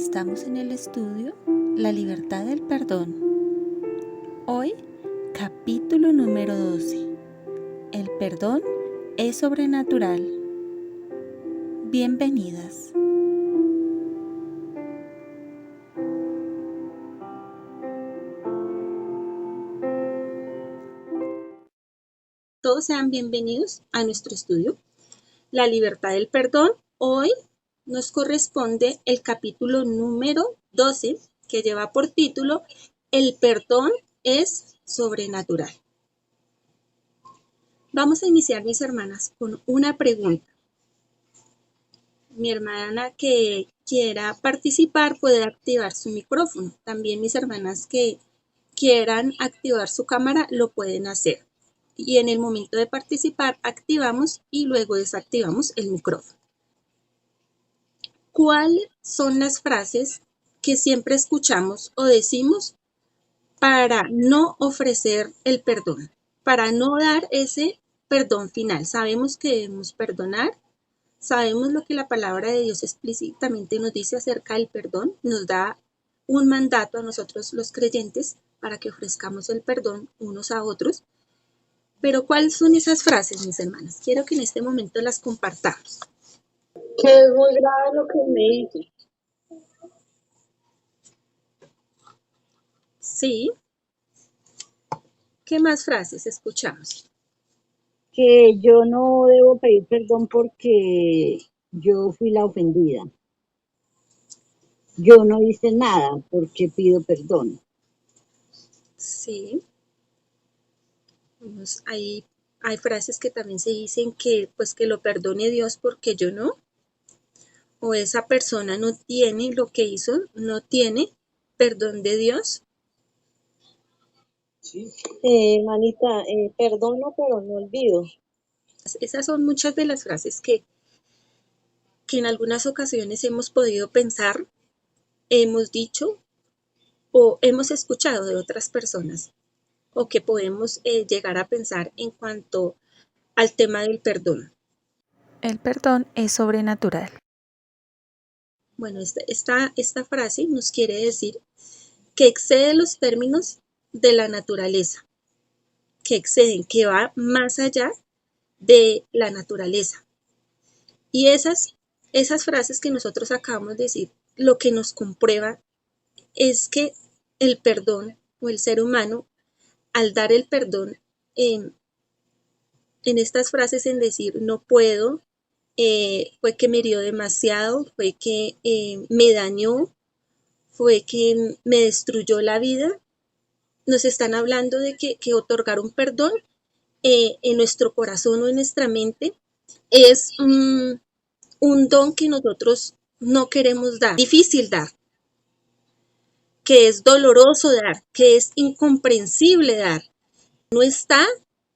Estamos en el estudio La libertad del perdón. Hoy, capítulo número 12. El perdón es sobrenatural. Bienvenidas. Todos sean bienvenidos a nuestro estudio La libertad del perdón. Hoy nos corresponde el capítulo número 12, que lleva por título El perdón es sobrenatural. Vamos a iniciar, mis hermanas, con una pregunta. Mi hermana que quiera participar puede activar su micrófono. También mis hermanas que quieran activar su cámara lo pueden hacer. Y en el momento de participar activamos y luego desactivamos el micrófono. ¿Cuáles son las frases que siempre escuchamos o decimos para no ofrecer el perdón, para no dar ese perdón final? Sabemos que debemos perdonar, sabemos lo que la palabra de Dios explícitamente nos dice acerca del perdón, nos da un mandato a nosotros los creyentes para que ofrezcamos el perdón unos a otros. Pero ¿cuáles son esas frases, mis hermanas? Quiero que en este momento las compartamos. Que es muy grave lo que me dice. Sí. ¿Qué más frases escuchamos? Que yo no debo pedir perdón porque yo fui la ofendida. Yo no hice nada porque pido perdón. Sí. Hay frases que también se dicen que pues que lo perdone Dios porque yo no. O esa persona no tiene lo que hizo, no tiene perdón de Dios. Manita, perdono pero no olvido. Esas son muchas de las frases que en algunas ocasiones hemos podido pensar, hemos dicho o hemos escuchado de otras personas o que podemos llegar a pensar en cuanto al tema del perdón. El perdón es sobrenatural. Bueno, esta frase nos quiere decir que excede los términos de la naturaleza, que exceden, que va más allá de la naturaleza. Y esas frases que nosotros acabamos de decir, lo que nos comprueba es que el perdón o el ser humano, al dar el perdón en estas frases, en decir no puedo, fue que me hirió demasiado, fue que me dañó, fue que me destruyó la vida, nos están hablando de que otorgar un perdón en nuestro corazón o en nuestra mente es un don que nosotros no queremos dar, difícil dar, que es doloroso dar, que es incomprensible dar. No está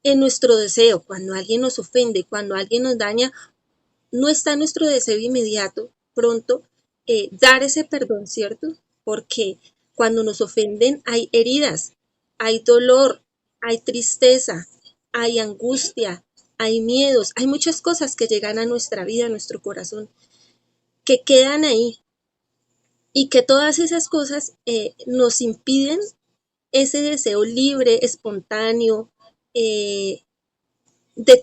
en nuestro deseo. Cuando alguien nos ofende, cuando alguien nos daña, no está en nuestro deseo inmediato, pronto, dar ese perdón, ¿cierto? Porque cuando nos ofenden hay heridas, hay dolor, hay tristeza, hay angustia, hay miedos, hay muchas cosas que llegan a nuestra vida, a nuestro corazón, que quedan ahí y que todas esas cosas nos impiden ese deseo libre, espontáneo, de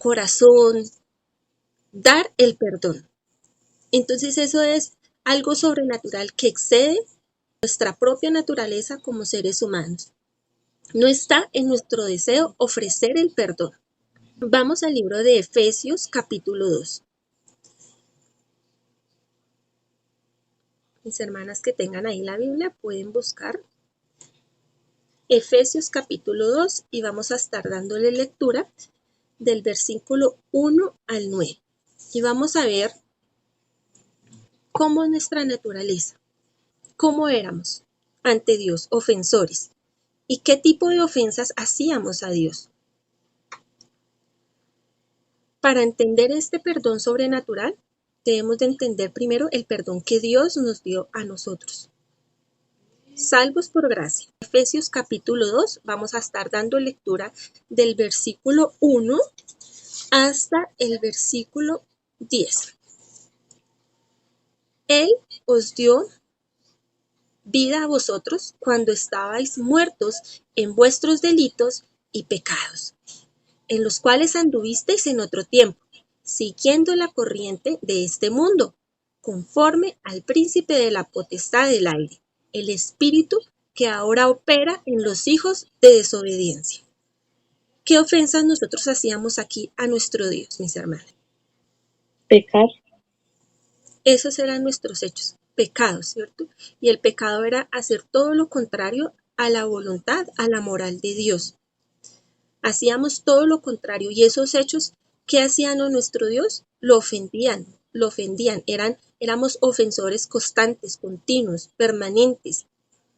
corazón, dar el perdón. Entonces eso es algo sobrenatural que excede nuestra propia naturaleza como seres humanos. No está en nuestro deseo ofrecer el perdón. Vamos al libro de Efesios capítulo 2. Mis hermanas que tengan ahí la Biblia pueden buscar Efesios capítulo 2 y vamos a estar dándole lectura del versículo 1 al 9. Y vamos a ver cómo es nuestra naturaleza, cómo éramos ante Dios, ofensores, y qué tipo de ofensas hacíamos a Dios. Para entender este perdón sobrenatural, debemos de entender primero el perdón que Dios nos dio a nosotros. Salvos por gracia. Efesios capítulo 2, vamos a estar dando lectura del versículo 1 hasta el versículo 10. Él os dio vida a vosotros cuando estabais muertos en vuestros delitos y pecados, en los cuales anduvisteis en otro tiempo, siguiendo la corriente de este mundo, conforme al príncipe de la potestad del aire, el espíritu que ahora opera en los hijos de desobediencia. ¿Qué ofensas nosotros hacíamos aquí a nuestro Dios, mis hermanos? Pecar. Esos eran nuestros hechos, pecados, ¿cierto? Y el pecado era hacer todo lo contrario a la voluntad, a la moral de Dios. Hacíamos todo lo contrario y esos hechos, ¿qué hacían a nuestro Dios? Lo ofendían, éramos ofensores constantes, continuos, permanentes.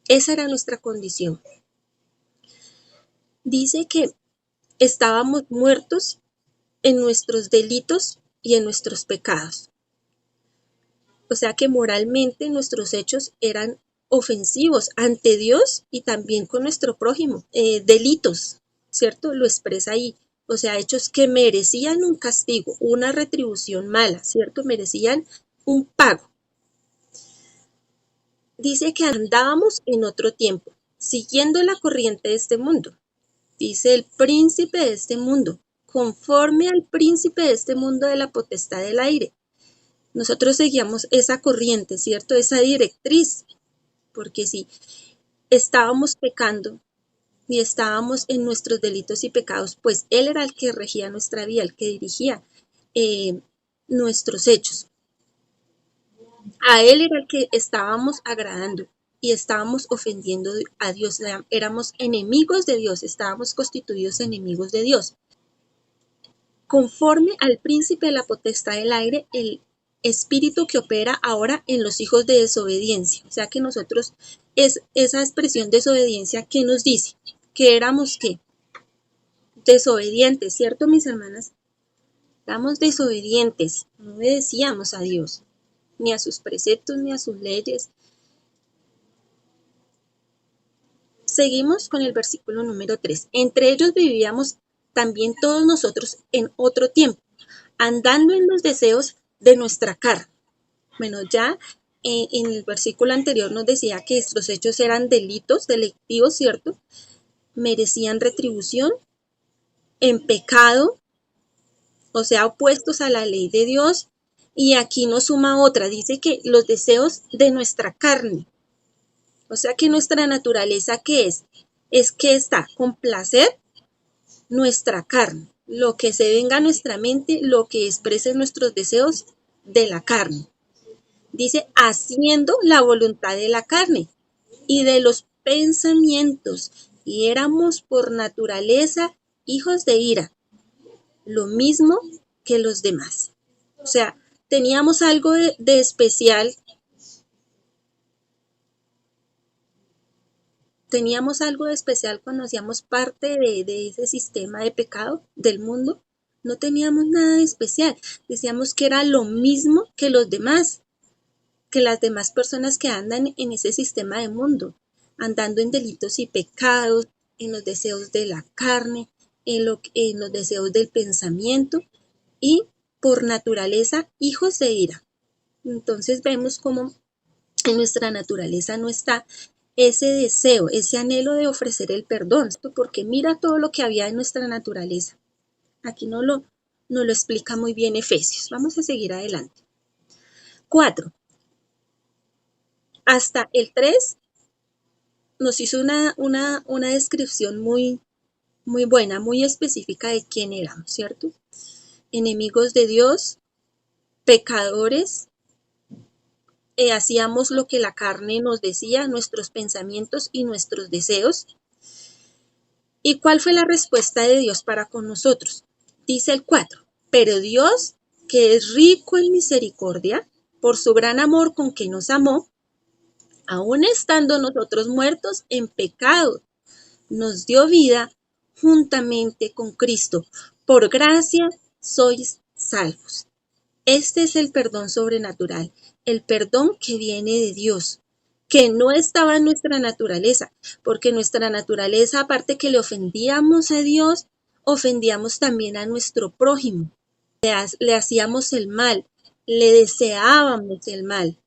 Esa era nuestra condición. Dice que estábamos muertos en nuestros delitos y en nuestros pecados. O sea que moralmente nuestros hechos eran ofensivos ante Dios y también con nuestro prójimo. Delitos, ¿cierto? Lo expresa ahí. O sea, hechos que merecían un castigo, una retribución mala, ¿cierto? Merecían un pago. Dice que andábamos en otro tiempo, siguiendo la corriente de este mundo. Dice el príncipe de este mundo, conforme al príncipe de este mundo de la potestad del aire. Nosotros seguíamos esa corriente, ¿cierto? Esa directriz, porque si estábamos pecando y estábamos en nuestros delitos y pecados, pues Él era el que regía nuestra vida, el que dirigía nuestros hechos. A Él era el que estábamos agradando y estábamos ofendiendo a Dios. Éramos enemigos de Dios, estábamos constituidos enemigos de Dios. Conforme al príncipe de la potestad del aire, el espíritu que opera ahora en los hijos de desobediencia. O sea que nosotros, es esa expresión desobediencia que nos dice que éramos ¿qué? Desobedientes, ¿cierto, mis hermanas? Éramos desobedientes, no obedecíamos a Dios, ni a sus preceptos, ni a sus leyes. Seguimos con el versículo número 3. Entre ellos vivíamos también todos nosotros en otro tiempo, andando en los deseos de nuestra carne. Bueno, ya en el versículo anterior nos decía que estos hechos eran delitos, delictivos, ¿cierto? Merecían retribución en pecado, o sea, opuestos a la ley de Dios. Y aquí nos suma otra, dice que los deseos de nuestra carne. O sea que nuestra naturaleza, ¿qué es? Es que está complacer nuestra carne, lo que se venga a nuestra mente, lo que expresen nuestros deseos de la carne. Dice, haciendo la voluntad de la carne y de los pensamientos, y éramos por naturaleza hijos de ira, lo mismo que los demás. O sea, teníamos algo de especial. Teníamos algo de especial cuando hacíamos parte de ese sistema de pecado del mundo. No teníamos nada de especial. Decíamos que era lo mismo que los demás, que las demás personas que andan en ese sistema de mundo, andando en delitos y pecados, en los deseos de la carne, en los deseos del pensamiento y por naturaleza hijos de ira. Entonces vemos cómo en nuestra naturaleza no está ese deseo, ese anhelo de ofrecer el perdón, porque mira todo lo que había en nuestra naturaleza. Aquí no lo explica muy bien Efesios. Vamos a seguir adelante. 4. Hasta el 3 nos hizo una descripción muy buena, muy específica de quién éramos, ¿cierto? Enemigos de Dios, pecadores, hacíamos lo que la carne nos decía, nuestros pensamientos y nuestros deseos. ¿Y cuál fue la respuesta de Dios para con nosotros? Dice el 4, pero Dios, que es rico en misericordia, por su gran amor con que nos amó, aun estando nosotros muertos en pecado, nos dio vida juntamente con Cristo. Por gracia sois salvos. Este es el perdón sobrenatural, el perdón que viene de Dios, que no estaba en nuestra naturaleza, porque nuestra naturaleza, aparte que le ofendíamos a Dios, ofendíamos también a nuestro prójimo. Le hacíamos el mal, le deseábamos el mal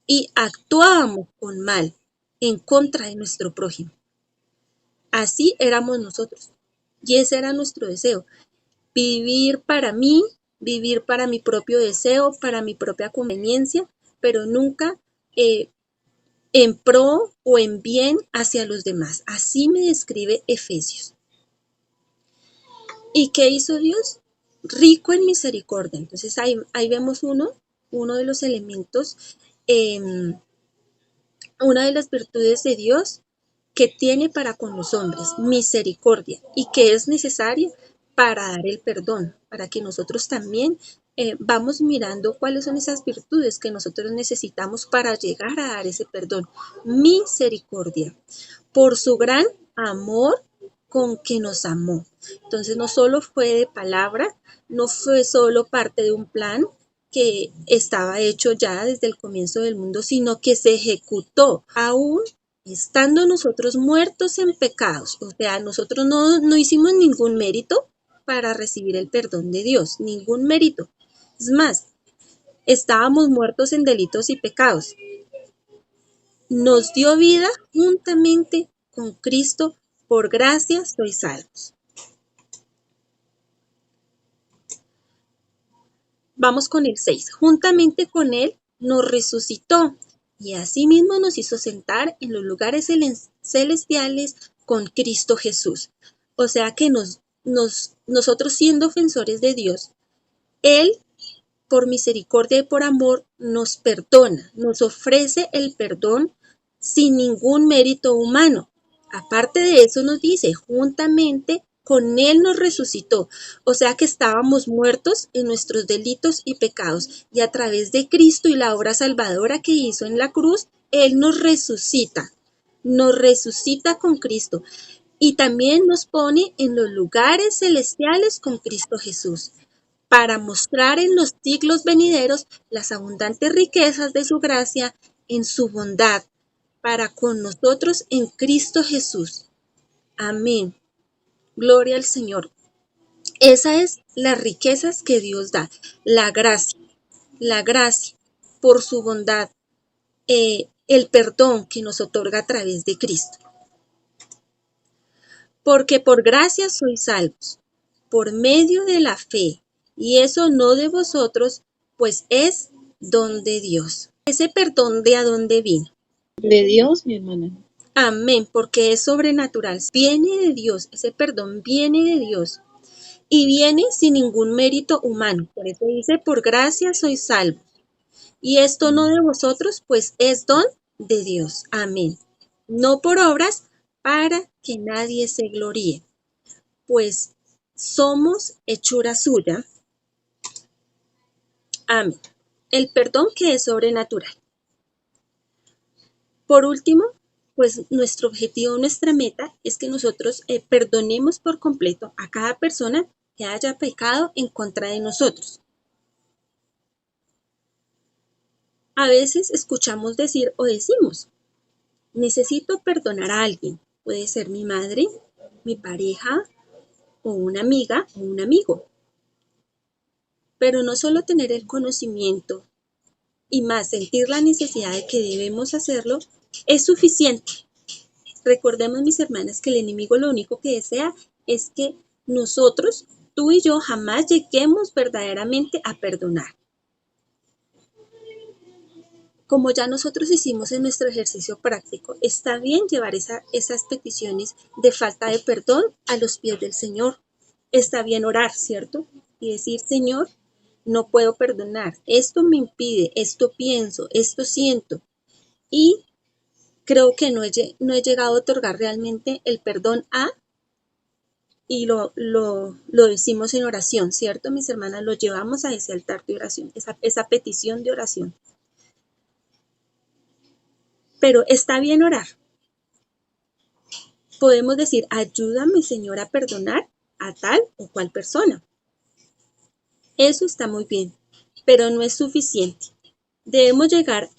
y actuábamos con mal. en contra de nuestro prójimo. Así éramos nosotros. Y ese era nuestro deseo. Vivir para mí, vivir para mi propio deseo, para mi propia conveniencia, pero nunca en pro o en bien hacia los demás. Así me describe Efesios. ¿Y qué hizo Dios? Rico en misericordia. Entonces ahí vemos uno de los elementos, una de las virtudes de Dios que tiene para con los hombres, misericordia, y que es necesaria para dar el perdón, para que nosotros también vamos mirando cuáles son esas virtudes que nosotros necesitamos para llegar a dar ese perdón. Misericordia, por su gran amor con que nos amó. Entonces no solo fue de palabra, no fue solo parte de un plan que estaba hecho ya desde el comienzo del mundo, sino que se ejecutó aún estando nosotros muertos en pecados. O sea, nosotros no hicimos ningún mérito para recibir el perdón de Dios, ningún mérito. Es más, estábamos muertos en delitos y pecados. Nos dio vida juntamente con Cristo, por gracia sois salvos. Vamos con el 6. Juntamente con Él nos resucitó y asimismo nos hizo sentar en los lugares celestiales con Cristo Jesús. O sea que nosotros siendo ofensores de Dios, Él por misericordia y por amor nos perdona, nos ofrece el perdón sin ningún mérito humano. Aparte de eso nos dice, juntamente con Él nos resucitó. O sea que estábamos muertos en nuestros delitos y pecados. Y a través de Cristo y la obra salvadora que hizo en la cruz, Él nos resucita con Cristo. Y también nos pone en los lugares celestiales con Cristo Jesús, para mostrar en los siglos venideros las abundantes riquezas de su gracia en su bondad para con nosotros en Cristo Jesús. Amén. Gloria al Señor. Esas es las riquezas que Dios da, la gracia por su bondad, el perdón que nos otorga a través de Cristo. Porque por gracia sois salvos, por medio de la fe, y eso no de vosotros, pues es don de Dios. Ese perdón, ¿de a dónde vino? De Dios, mi hermana. Amén, porque es sobrenatural. Viene de Dios, ese perdón viene de Dios. Y viene sin ningún mérito humano. Por eso dice, por gracia sois salvos. Y esto no de vosotros, pues es don de Dios. Amén. No por obras, para que nadie se gloríe. Pues somos hechura suya. Amén. El perdón que es sobrenatural. Por último, pues nuestro objetivo, nuestra meta es que nosotros perdonemos por completo a cada persona que haya pecado en contra de nosotros. A veces escuchamos decir o decimos, necesito perdonar a alguien. Puede ser mi madre, mi pareja, o una amiga o un amigo. Pero no solo tener el conocimiento y más sentir la necesidad de que debemos hacerlo es suficiente. Recordemos, mis hermanas, que el enemigo lo único que desea es que nosotros, tú y yo, jamás lleguemos verdaderamente a perdonar. Como ya nosotros hicimos en nuestro ejercicio práctico, está bien llevar esas peticiones de falta de perdón a los pies del Señor. Está bien orar, ¿cierto? Y decir, Señor, no puedo perdonar, esto me impide, esto pienso, esto siento. Y creo que no he llegado a otorgar realmente el perdón y lo decimos en oración, ¿cierto, mis hermanas? Lo llevamos a ese altar de oración, esa petición de oración. Pero está bien orar. Podemos decir, ayúdame, Señor, a perdonar a tal o cual persona. Eso está muy bien, pero no es suficiente. Debemos llegar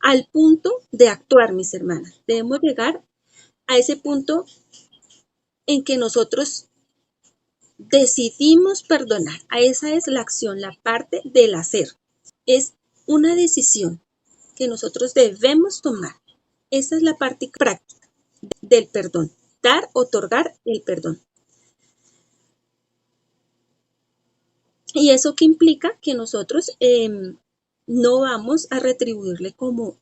al punto de actuar, mis hermanas. Debemos llegar a ese punto en que nosotros decidimos perdonar. A esa es la acción, la parte del hacer. Es una decisión que nosotros debemos tomar. Esa es la parte práctica del perdón, dar, otorgar el perdón. Y eso que implica que nosotros no vamos a retribuirle como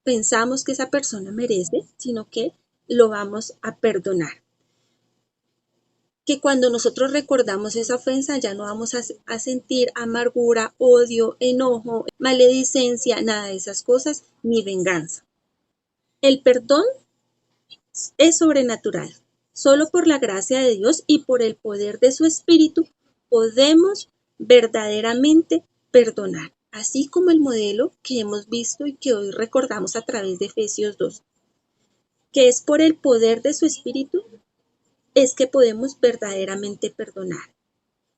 pensamos que esa persona merece, sino que lo vamos a perdonar. Que cuando nosotros recordamos esa ofensa ya no vamos a sentir amargura, odio, enojo, maledicencia, nada de esas cosas, ni venganza. El perdón es sobrenatural. Solo por la gracia de Dios y por el poder de su Espíritu podemos verdaderamente perdonar, así como el modelo que hemos visto y que hoy recordamos a través de Efesios 2, que es por el poder de su Espíritu es que podemos verdaderamente perdonar.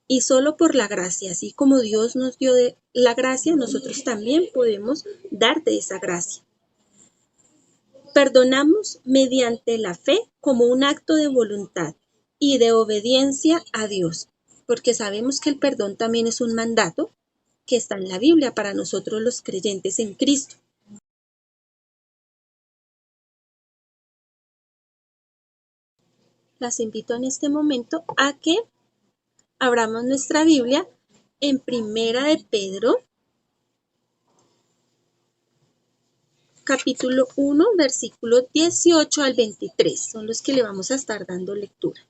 Y solo por la gracia, así como Dios nos dio de la gracia, nosotros también podemos dar de esa gracia. Perdonamos mediante la fe como un acto de voluntad y de obediencia a Dios, porque sabemos que el perdón también es un mandato que está en la Biblia para nosotros los creyentes en Cristo. Las invito en este momento a que abramos nuestra Biblia en Primera de Pedro, capítulo 1, versículo 18 al 23. Son los que le vamos a estar dando lectura.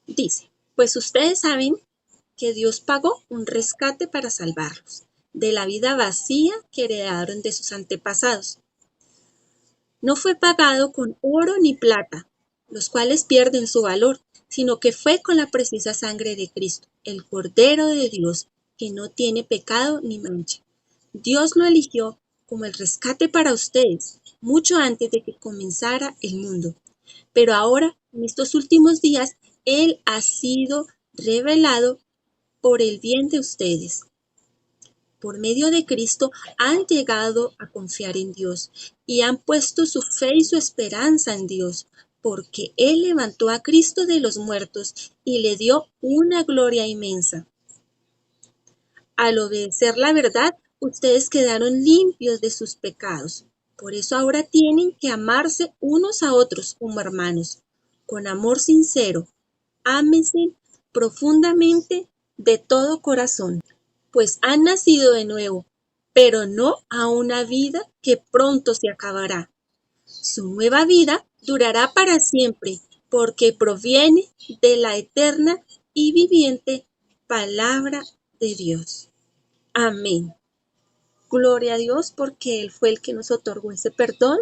Dice, pues ustedes saben que Dios pagó un rescate para salvarlos de la vida vacía que heredaron de sus antepasados. No fue pagado con oro ni plata, los cuales pierden su valor, sino que fue con la preciosa sangre de Cristo, el Cordero de Dios, que no tiene pecado ni mancha. Dios lo eligió como el rescate para ustedes, mucho antes de que comenzara el mundo. Pero ahora, en estos últimos días, Él ha sido revelado por el bien de ustedes. Por medio de Cristo han llegado a confiar en Dios y han puesto su fe y su esperanza en Dios, porque Él levantó a Cristo de los muertos y le dio una gloria inmensa. Al obedecer la verdad, ustedes quedaron limpios de sus pecados. Por eso ahora tienen que amarse unos a otros como hermanos, con amor sincero. Ámense profundamente de todo corazón, pues han nacido de nuevo, pero no a una vida que pronto se acabará. Su nueva vida durará para siempre, porque proviene de la eterna y viviente palabra de Dios. Amén. Gloria a Dios porque Él fue el que nos otorgó ese perdón,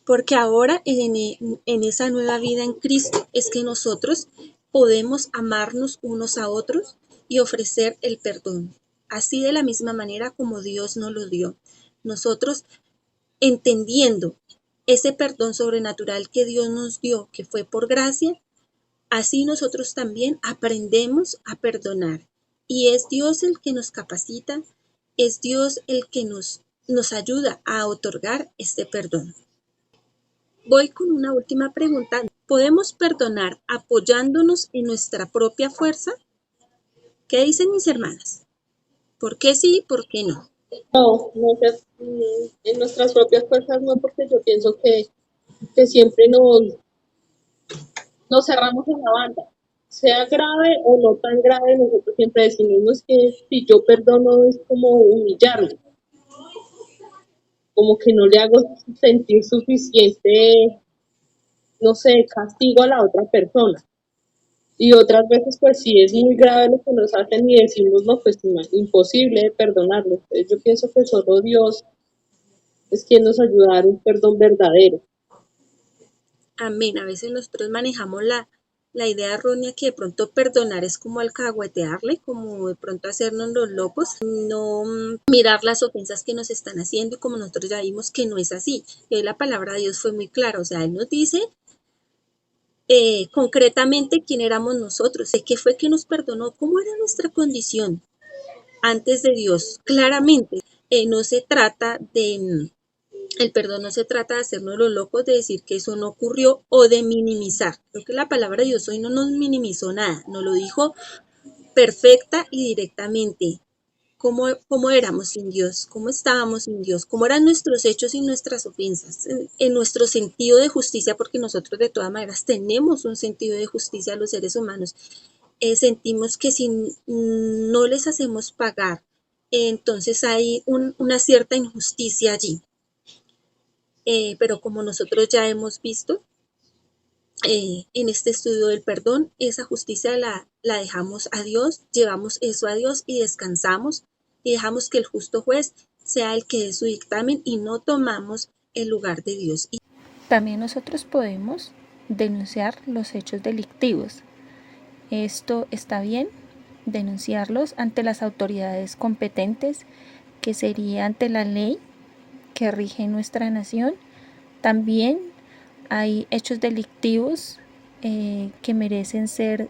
porque ahora en esa nueva vida en Cristo es que nosotros podemos amarnos unos a otros y ofrecer el perdón, así de la misma manera como Dios nos lo dio. Nosotros entendiendo ese perdón sobrenatural que Dios nos dio, que fue por gracia, así nosotros también aprendemos a perdonar. Y es Dios el que nos capacita, es Dios el que nos ayuda a otorgar este perdón. Voy con una última pregunta. ¿Podemos perdonar apoyándonos en nuestra propia fuerza? ¿Qué dicen mis hermanas? ¿Por qué sí y por qué no? No, en nuestras propias fuerzas no, porque yo pienso que siempre nos cerramos en la banda. Sea grave o no tan grave, nosotros siempre decimos "No, es que si yo perdono es como humillarlo, como que no le hago sentir suficiente, no sé, castigo a la otra persona. Y otras veces, pues sí es muy grave lo que nos hacen y decimos, no, pues imposible de perdonarlo. Entonces, yo pienso que solo Dios es quien nos ayuda a dar un perdón verdadero. Amén. A veces nosotros manejamos la idea errónea que de pronto perdonar es como alcahuetearle, como de pronto hacernos los locos, no mirar las ofensas que nos están haciendo y como nosotros ya vimos que no es así. Y hoy la palabra de Dios fue muy clara, o sea, Él nos dice concretamente quién éramos nosotros, de qué fue que nos perdonó, cómo era nuestra condición antes de Dios. Claramente, no se trata El perdón no se trata de hacernos los locos, de decir que eso no ocurrió o de minimizar. Creo que la palabra de Dios hoy no nos minimizó nada, nos lo dijo perfecta y directamente. Cómo éramos sin Dios, cómo estábamos sin Dios, cómo eran nuestros hechos y nuestras ofensas, en nuestro sentido de justicia, porque nosotros de todas maneras tenemos un sentido de justicia los seres humanos. Sentimos que si no les hacemos pagar, entonces hay una cierta injusticia allí. Pero como nosotros ya hemos visto en este estudio del perdón, esa justicia la dejamos a Dios, llevamos eso a Dios y descansamos y dejamos que el justo juez sea el que dé su dictamen y no tomamos el lugar de Dios. También nosotros podemos denunciar los hechos delictivos. Esto está bien, denunciarlos ante las autoridades competentes, que sería ante la ley que rige nuestra nación. También hay hechos delictivos que merecen ser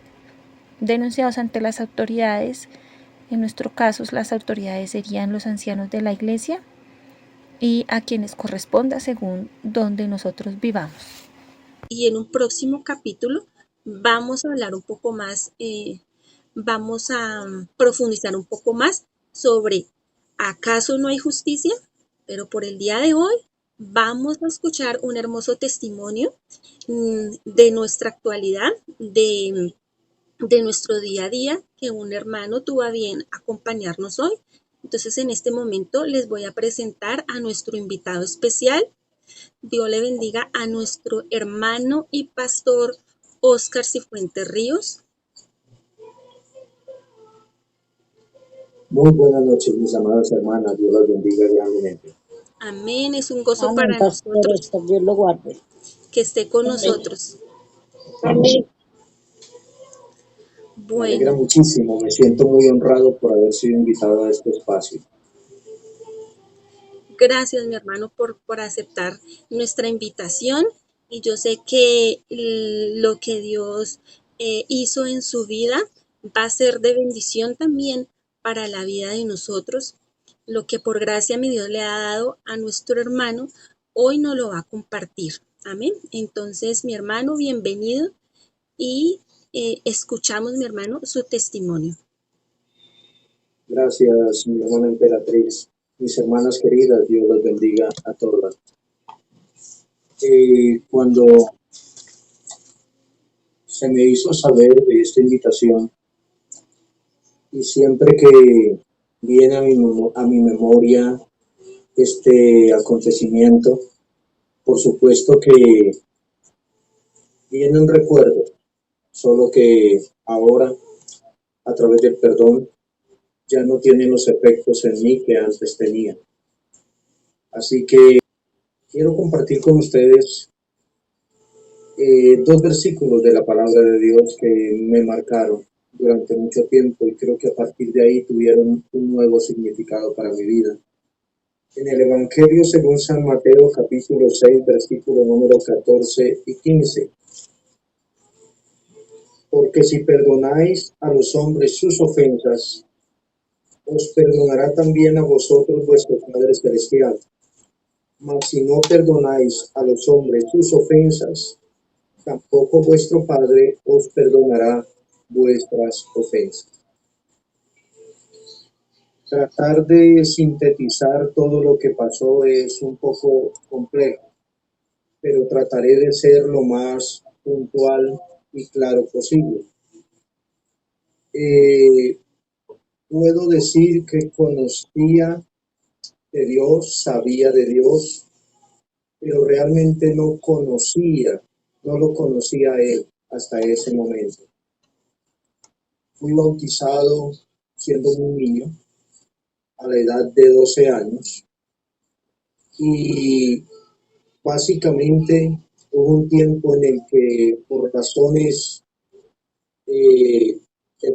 denunciados ante las autoridades. En nuestro caso, las autoridades serían los ancianos de la iglesia y a quienes corresponda según donde nosotros vivamos. Y en un próximo capítulo vamos a hablar un poco más, vamos a profundizar un poco más sobre ¿acaso no hay justicia? Pero por el día de hoy vamos a escuchar un hermoso testimonio de nuestra actualidad, de nuestro día a día, que un hermano tuvo a bien acompañarnos hoy. Entonces, en este momento les voy a presentar a nuestro invitado especial. Dios le bendiga a nuestro hermano y pastor Óscar Cifuentes Ríos. Muy buenas noches, mis amadas hermanas. Dios las bendiga grandemente. Amén. Es un gozo Amén, para pastor nosotros Oscar, Dios lo guarde. que esté con Amén. nosotros. Amén. Me alegra Bueno, muchísimo, me siento muy honrado por haber sido invitado a este espacio. gracias, mi hermano, por aceptar nuestra invitación. Y yo sé que lo que Dios hizo en su vida va a ser de bendición también para la vida de nosotros. Lo que por gracia mi Dios le ha dado a nuestro hermano, hoy nos lo va a compartir. Amén. Entonces, mi hermano, bienvenido y escuchamos, mi hermano, su testimonio. Gracias, mi hermana emperatriz. Mis hermanas queridas, Dios las bendiga a todas. Cuando se me hizo saber de esta invitación, y siempre que viene a mi memoria este acontecimiento, por supuesto que viene un recuerdo, solo que ahora, a través del perdón, ya no tiene los efectos en mí que antes tenía. Así que quiero compartir con ustedes dos versículos de la palabra de Dios que me marcaron durante mucho tiempo y creo que a partir de ahí tuvieron un nuevo significado para mi vida. En el Evangelio según San Mateo capítulo 6, versículo número 14 y 15. Porque si perdonáis a los hombres sus ofensas, os perdonará también a vosotros vuestro Padre Celestial. Mas si no perdonáis a los hombres sus ofensas, tampoco vuestro Padre os perdonará vuestras ofensas. Tratar de sintetizar todo lo que pasó es un poco complejo, pero trataré de ser lo más puntual y claro posible. Puedo decir que conocía de Dios, sabía de Dios, pero realmente no lo conocía a Él hasta ese momento. Fui bautizado siendo un niño, a la edad de 12 años, y básicamente hubo un tiempo en el que por razones de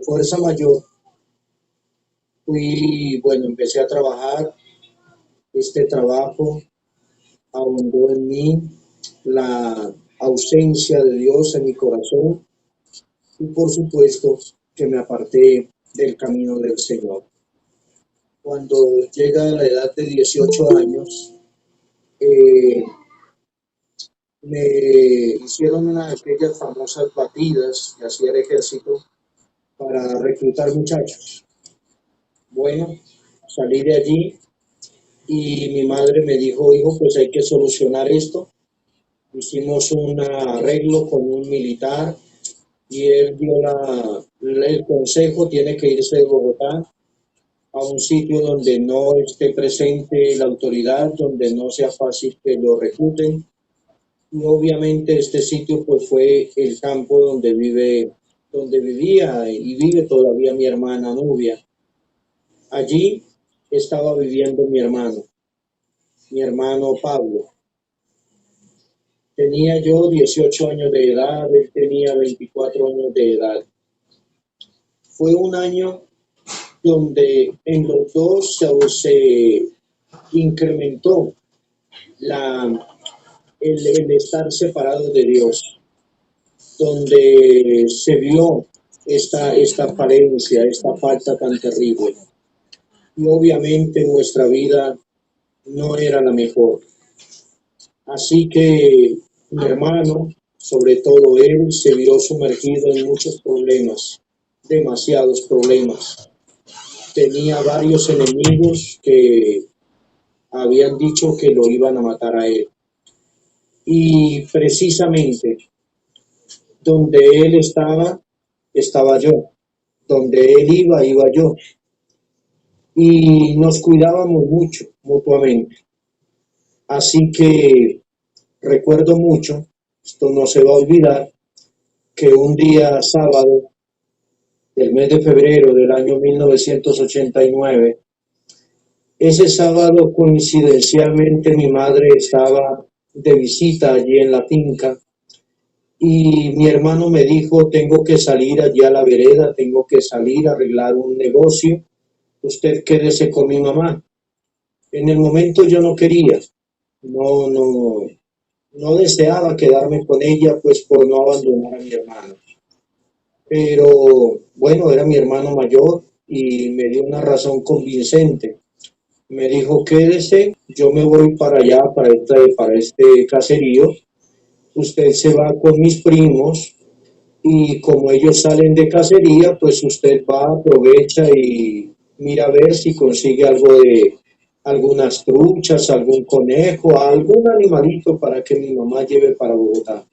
fuerza mayor, empecé a trabajar. Este trabajo ahondó en mí la ausencia de Dios en mi corazón y por supuesto que me aparté del camino del Señor. Cuando llega a la edad de 18 años, eh, me hicieron una de aquellas famosas batidas que hacía el ejército para reclutar muchachos. Bueno, salí de allí y mi madre me dijo, hijo, pues hay que solucionar esto. Hicimos un arreglo con un militar y él dio el consejo, tiene que irse de Bogotá a un sitio donde no esté presente la autoridad, donde no sea fácil que lo recluten. Y obviamente este sitio pues fue el campo donde vivía y vive todavía mi hermana Nubia. Allí estaba viviendo mi hermano Pablo. Tenía yo 18 años de edad, él tenía 24 años de edad. Fue un año donde en los dos se incrementó el estar separados de Dios, donde se vio esta falencia, esta falta tan terrible. Y obviamente nuestra vida no era la mejor. Así que mi hermano, sobre todo él, se vio sumergido en muchos problemas, demasiados problemas. Tenía varios enemigos que habían dicho que lo iban a matar a él. Y precisamente donde él estaba yo. Donde él iba yo. Y nos cuidábamos mucho mutuamente. Así que recuerdo mucho, esto no se va a olvidar, que un día sábado del mes de febrero del año 1989, ese sábado coincidencialmente mi madre estaba de visita allí en la finca y mi hermano me dijo, tengo que salir allí a la vereda, tengo que salir a arreglar un negocio, usted quédese con mi mamá. En el momento yo no quería, no deseaba quedarme con ella, pues por no abandonar a mi hermano. Pero bueno, era mi hermano mayor y me dio una razón convincente. Me dijo, quédese, yo me voy para allá, para este caserío. Usted se va con mis primos y como ellos salen de cacería, pues usted va, aprovecha y mira a ver si consigue algo de algunas truchas, algún conejo, algún animalito para que mi mamá lleve para Bogotá.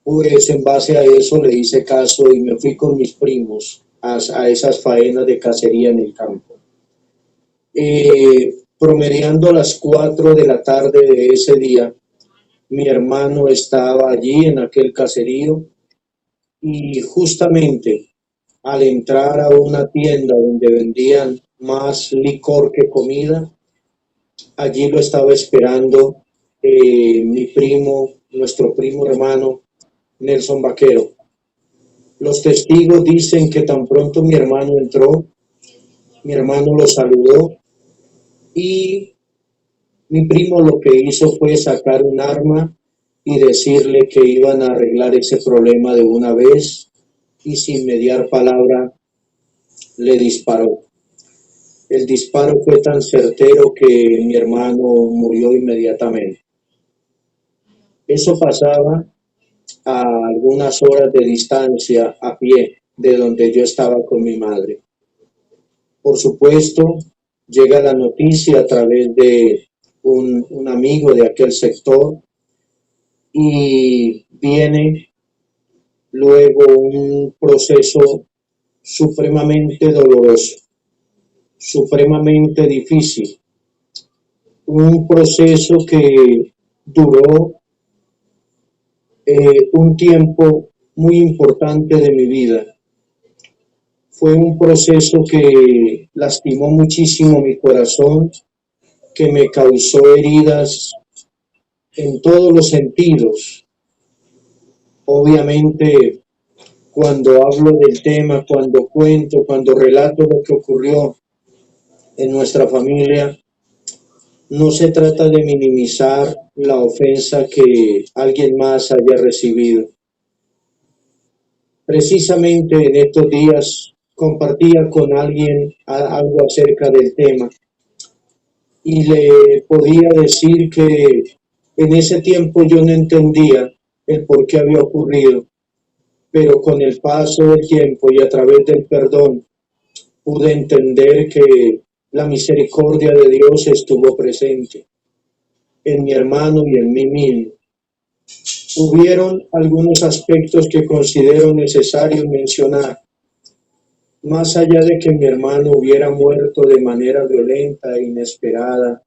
Pues en base a eso le hice caso y me fui con mis primos a esas faenas de cacería en el campo. Promediando las 4 de la tarde de ese día, mi hermano estaba allí en aquel caserío y justamente al entrar a una tienda donde vendían más licor que comida, allí lo estaba esperando mi primo, nuestro primo hermano Nelson Vaquero. Los testigos dicen que tan pronto mi hermano entró, mi hermano lo saludó y mi primo lo que hizo fue sacar un arma y decirle que iban a arreglar ese problema de una vez y sin mediar palabra le disparó. El disparo fue tan certero que mi hermano murió inmediatamente. Eso pasaba a algunas horas de distancia a pie de donde yo estaba con mi madre. Por supuesto, llega la noticia a través de un amigo de aquel sector y viene luego un proceso supremamente doloroso, supremamente difícil, un proceso que duró un tiempo muy importante de mi vida. Fue un proceso que lastimó muchísimo mi corazón, que me causó heridas en todos los sentidos. Obviamente, cuando hablo del tema, cuando cuento, cuando relato lo que ocurrió en nuestra familia, no se trata de minimizar la ofensa que alguien más haya recibido. Precisamente en estos días compartía con alguien algo acerca del tema y le podía decir que en ese tiempo yo no entendía el por qué había ocurrido, pero con el paso del tiempo y a través del perdón pude entender que la misericordia de Dios estuvo presente en mi hermano y en mí mismo. Hubieron algunos aspectos que considero necesarios mencionar. Más allá de que mi hermano hubiera muerto de manera violenta e inesperada,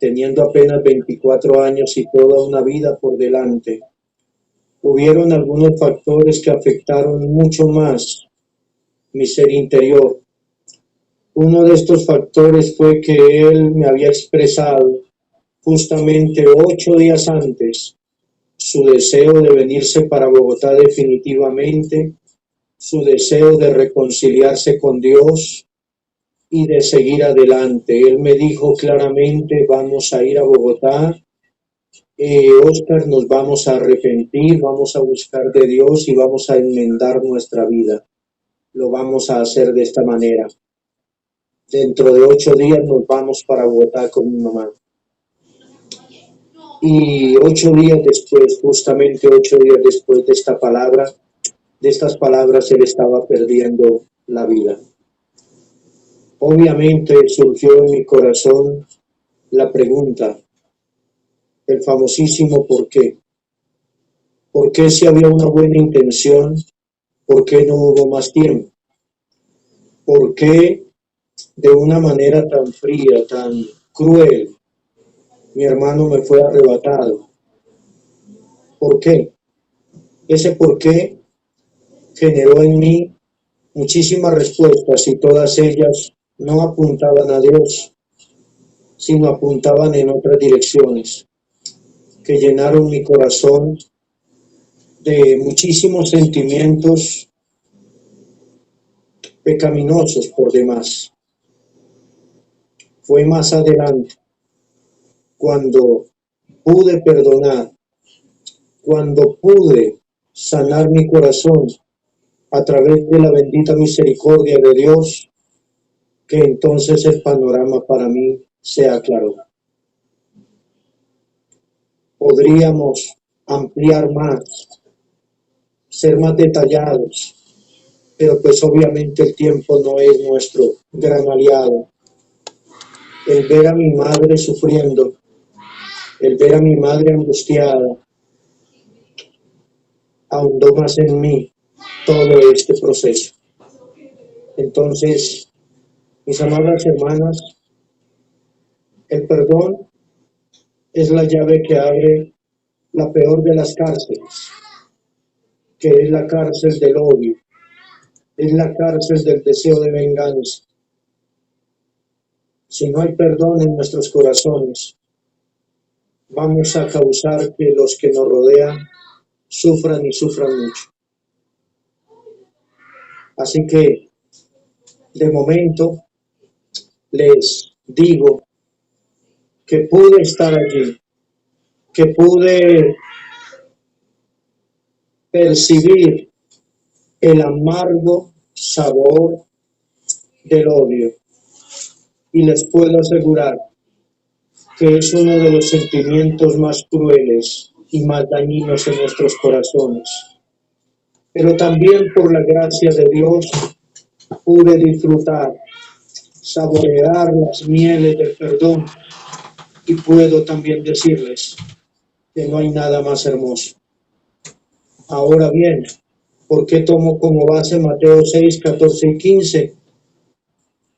teniendo apenas 24 años y toda una vida por delante, hubieron algunos factores que afectaron mucho más mi ser interior. Uno de estos factores fue que él me había expresado justamente 8 días antes su deseo de venirse para Bogotá definitivamente, su deseo de reconciliarse con Dios y de seguir adelante. Él me dijo claramente, vamos a ir a Bogotá, Oscar, nos vamos a arrepentir, vamos a buscar de Dios y vamos a enmendar nuestra vida. Lo vamos a hacer de esta manera. Dentro de 8 días nos vamos para Bogotá con mi mamá. Y 8 días después, justamente 8 días después de estas palabras, él estaba perdiendo la vida. Obviamente surgió en mi corazón la pregunta, el famosísimo ¿por qué? ¿Por qué si había una buena intención? ¿Por qué no hubo más tiempo? ¿Por qué de una manera tan fría, tan cruel, mi hermano me fue arrebatado? ¿Por qué? Ese por qué generó en mí muchísimas respuestas y todas ellas no apuntaban a Dios, sino apuntaban en otras direcciones que llenaron mi corazón de muchísimos sentimientos pecaminosos por demás. Fue más adelante cuando pude perdonar, cuando pude sanar mi corazón a través de la bendita misericordia de Dios, que entonces el panorama para mí se aclaró. Podríamos ampliar más, ser más detallados, pero pues obviamente el tiempo no es nuestro gran aliado. El ver a mi madre sufriendo, el ver a mi madre angustiada, ahondó más en mí todo este proceso. Entonces, mis amadas hermanas, el perdón es la llave que abre la peor de las cárceles, que es la cárcel del odio, es la cárcel del deseo de venganza. Si no hay perdón en nuestros corazones, vamos a causar que los que nos rodean sufran y sufran mucho. Así que, de momento, les digo que pude estar allí, que pude percibir el amargo sabor del odio. Y les puedo asegurar que es uno de los sentimientos más crueles y más dañinos en nuestros corazones. Pero también por la gracia de Dios pude disfrutar, saborear las mieles del perdón y puedo también decirles que no hay nada más hermoso. Ahora bien, ¿por qué tomo como base Mateo 6, 14 y 15?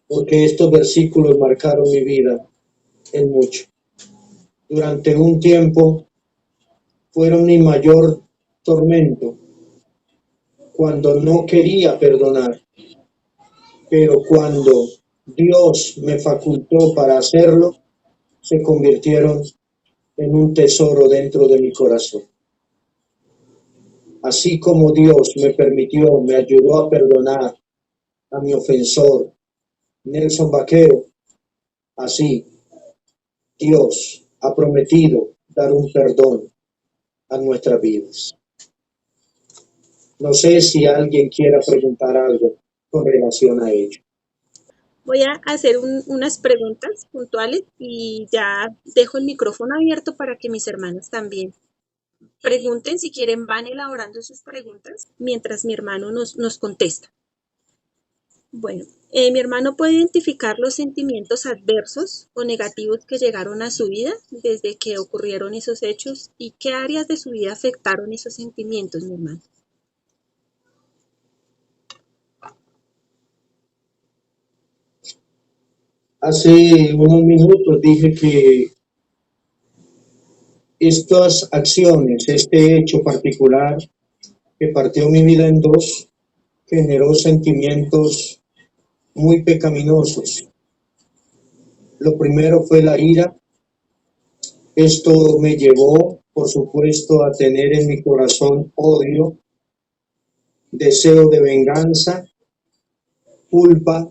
Porque estos versículos marcaron mi vida en mucho. Durante un tiempo fueron mi mayor tormento cuando no quería perdonar, pero cuando Dios me facultó para hacerlo, se convirtieron en un tesoro dentro de mi corazón. Así como Dios me permitió, me ayudó a perdonar a mi ofensor, Nelson Vaquero, así Dios ha prometido dar un perdón a nuestras vidas. No sé si alguien quiera preguntar algo con relación a ello. Voy a hacer unas preguntas puntuales y ya dejo el micrófono abierto para que mis hermanos también pregunten. Si quieren, van elaborando sus preguntas mientras mi hermano nos contesta. Bueno, mi hermano puede identificar los sentimientos adversos o negativos que llegaron a su vida desde que ocurrieron esos hechos y qué áreas de su vida afectaron esos sentimientos, mi hermano. Hace unos minutos dije que estas acciones, este hecho particular que partió mi vida en dos, generó sentimientos muy pecaminosos. Lo primero fue la ira. Esto me llevó, por supuesto, a tener en mi corazón odio, deseo de venganza, culpa.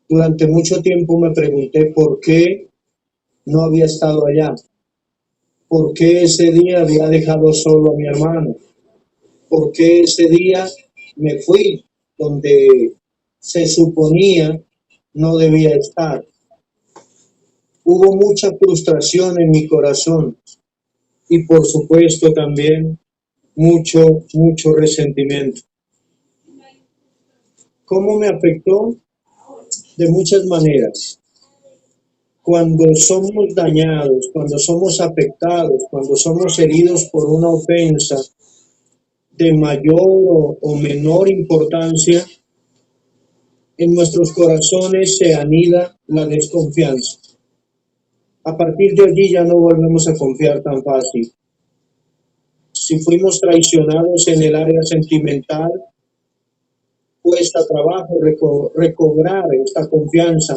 Durante mucho tiempo me pregunté por qué no había estado allá, por qué ese día había dejado solo a mi hermano, por qué ese día me fui donde se suponía no debía estar. Hubo mucha frustración en mi corazón y por supuesto también mucho resentimiento. ¿Cómo me afectó? De muchas maneras. Cuando somos dañados, cuando somos afectados, cuando somos heridos por una ofensa de mayor o menor importancia, en nuestros corazones se anida la desconfianza. A partir de allí ya no volvemos a confiar tan fácil. Si fuimos traicionados en el área sentimental, cuesta trabajo recobrar esta confianza.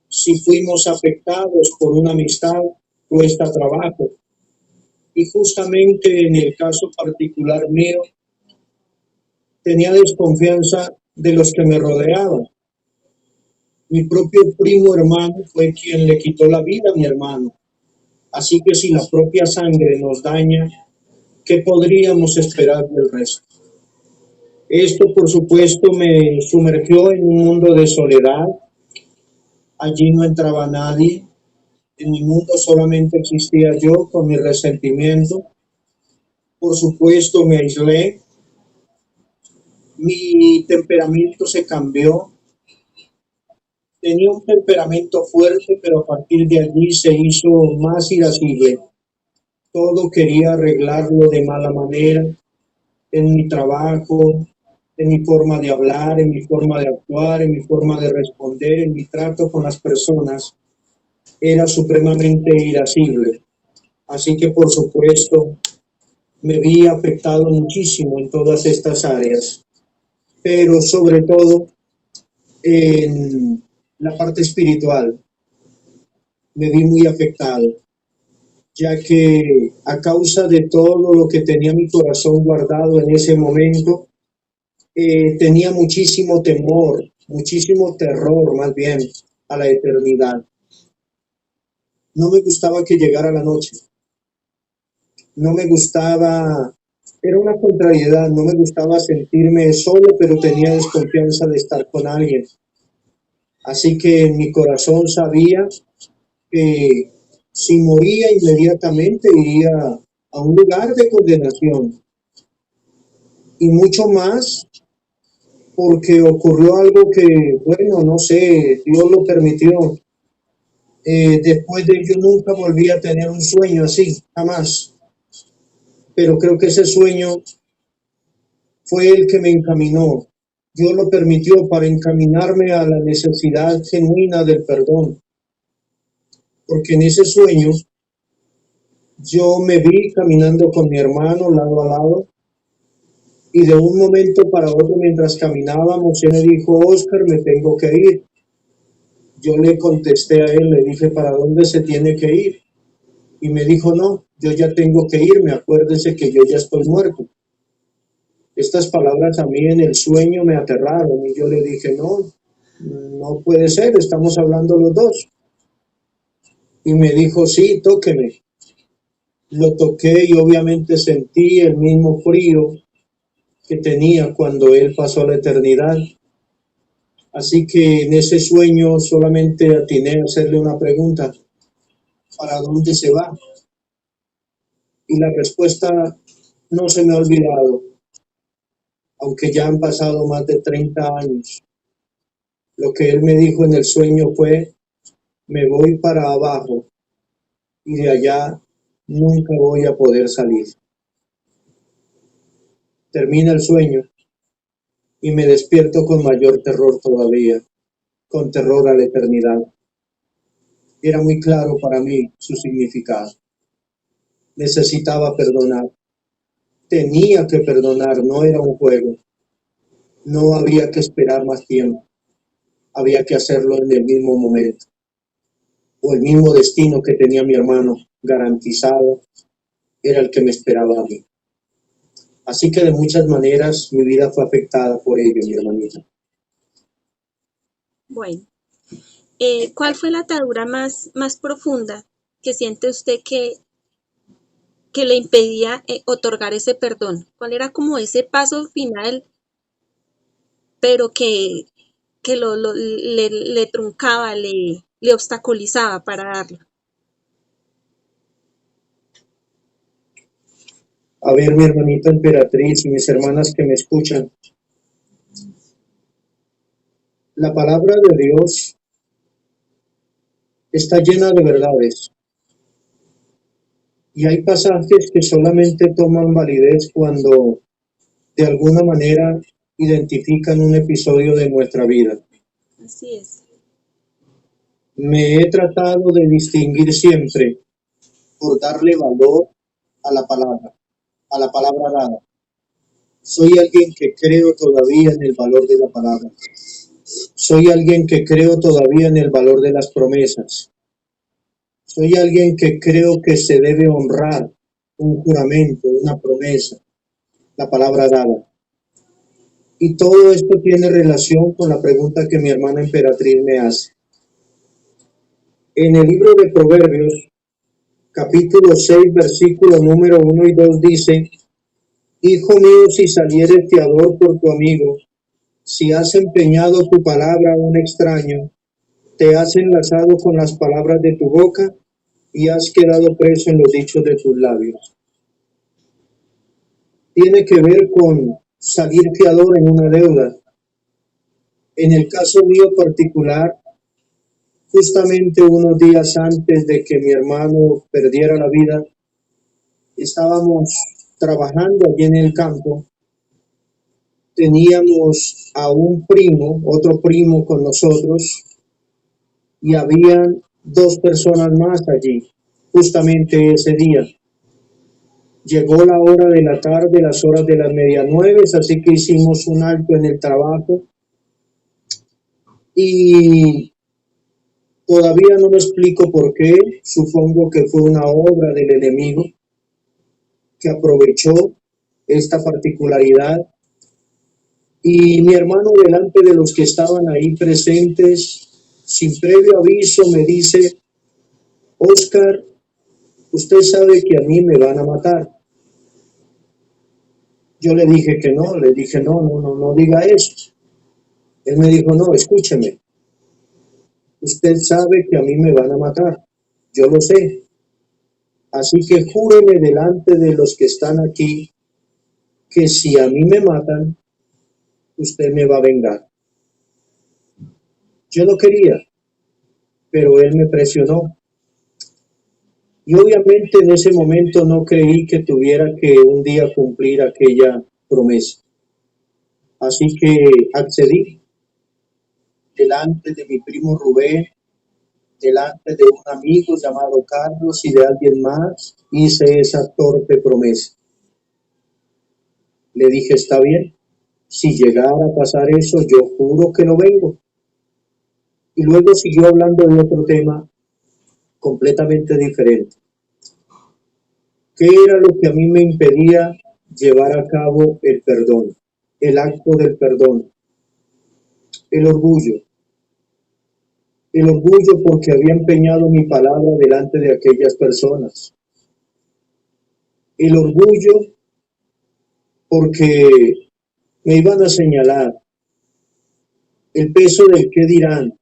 Si fuimos afectados por una amistad, cuesta trabajo. Y justamente en el caso particular mío, tenía desconfianza de los que me rodeaban. Mi propio primo hermano fue quien le quitó la vida a mi hermano. Así que si la propia sangre nos daña, ¿qué podríamos esperar del resto? Esto, por supuesto, me sumergió en un mundo de soledad. Allí no entraba nadie. En mi mundo solamente existía yo con mi resentimiento. Por supuesto, me aislé. Mi temperamento se cambió. Tenía un temperamento fuerte, pero a partir de allí se hizo más irascible. Todo quería arreglarlo de mala manera, en mi trabajo, en mi forma de hablar, en mi forma de actuar, en mi forma de responder, en mi trato con las personas. Era supremamente irascible. Así que, por supuesto, me vi afectado muchísimo en todas estas áreas, pero sobre todo en la parte espiritual me vi muy afectado, ya que a causa de todo lo que tenía mi corazón guardado en ese momento, tenía muchísimo temor, muchísimo terror más bien a la eternidad. No me gustaba que llegara la noche, no me gustaba, era una contrariedad, no me gustaba sentirme solo, pero tenía desconfianza de estar con alguien. Así que en mi corazón sabía que si moría inmediatamente iría a un lugar de condenación. Y mucho más porque ocurrió algo que, bueno, no sé, Dios lo permitió. Después de ello nunca volví a tener un sueño así, jamás. Pero creo que ese sueño fue el que me encaminó. Dios lo permitió para encaminarme a la necesidad genuina del perdón. Porque en ese sueño yo me vi caminando con mi hermano lado a lado y de un momento para otro mientras caminábamos, él me dijo, Óscar, me tengo que ir. Yo le contesté a él, le dije, ¿para dónde se tiene que ir? Y me dijo, no, yo ya tengo que irme, acuérdese que yo ya estoy muerto. Estas palabras a mí en el sueño me aterraron y yo le dije, no puede ser, estamos hablando los dos. Y me dijo, sí, tóqueme. Lo toqué y obviamente sentí el mismo frío que tenía cuando él pasó la eternidad. Así que en ese sueño solamente atiné a hacerle una pregunta: ¿para dónde se va? Y la respuesta no se me ha olvidado, aunque ya han pasado más de 30 años. Lo que él me dijo en el sueño fue: me voy para abajo y de allá nunca voy a poder salir. Termina el sueño y me despierto con mayor terror todavía, con terror a la eternidad. Era muy claro para mí su significado. Necesitaba perdonar, tenía que perdonar, no era un juego, no había que esperar más tiempo, había que hacerlo en el mismo momento, o el mismo destino que tenía mi hermano garantizado era el que me esperaba a mí. Así que de muchas maneras mi vida fue afectada por ello, mi hermanita. Bueno, ¿cuál fue la atadura más profunda que siente usted que le impedía otorgar ese perdón? ¿Cuál era como ese paso final, pero que le truncaba, le obstaculizaba para darlo? A ver, mi hermanita emperatriz y mis hermanas que me escuchan, la palabra de Dios está llena de verdades y hay pasajes que solamente toman validez cuando de alguna manera identifican un episodio de nuestra vida. Así es. Me he tratado de distinguir siempre por darle valor a la palabra dada. Soy alguien que creo todavía en el valor de la palabra. Soy alguien que creo todavía en el valor de las promesas. Soy alguien que creo que se debe honrar un juramento, una promesa, la palabra dada. Y todo esto tiene relación con la pregunta que mi hermana emperatriz me hace. En el libro de Proverbios, capítulo 6, versículo número 1 y 2 dice: Hijo mío, si salieres fiador por tu amigo, si has empeñado tu palabra a un extraño, te has enlazado con las palabras de tu boca y has quedado preso en los dichos de tus labios. Tiene que ver con salir fiador en una deuda. En el caso mío particular, justamente unos días antes de que mi hermano perdiera la vida, estábamos trabajando allí en el campo. Teníamos a un primo, otro primo con nosotros, y habían 2 personas más allí, justamente ese día. Llegó la hora de la tarde, las horas de las 8:30, así que hicimos un alto en el trabajo y todavía no me explico por qué, supongo que fue una obra del enemigo que aprovechó esta particularidad. Y mi hermano, delante de los que estaban ahí presentes, sin previo aviso, me dice: Oscar, usted sabe que a mí me van a matar. Yo le dije que no, le dije: no diga eso. Él me dijo: no, escúcheme, usted sabe que a mí me van a matar, yo lo sé. Así que júreme delante de los que están aquí que si a mí me matan, usted me va a vengar. Yo no quería, pero él me presionó. Y obviamente en ese momento no creí que tuviera que un día cumplir aquella promesa. Así que accedí delante de mi primo Rubén, delante de un amigo llamado Carlos y de alguien más, hice esa torpe promesa. Le dije: está bien, si llegara a pasar eso, yo juro que no vengo. Y luego siguió hablando de otro tema completamente diferente. ¿Qué era lo que a mí me impedía llevar a cabo el perdón, el acto del perdón? El orgullo. El orgullo porque había empeñado mi palabra delante de aquellas personas. El orgullo porque me iban a señalar. el peso del qué dirán,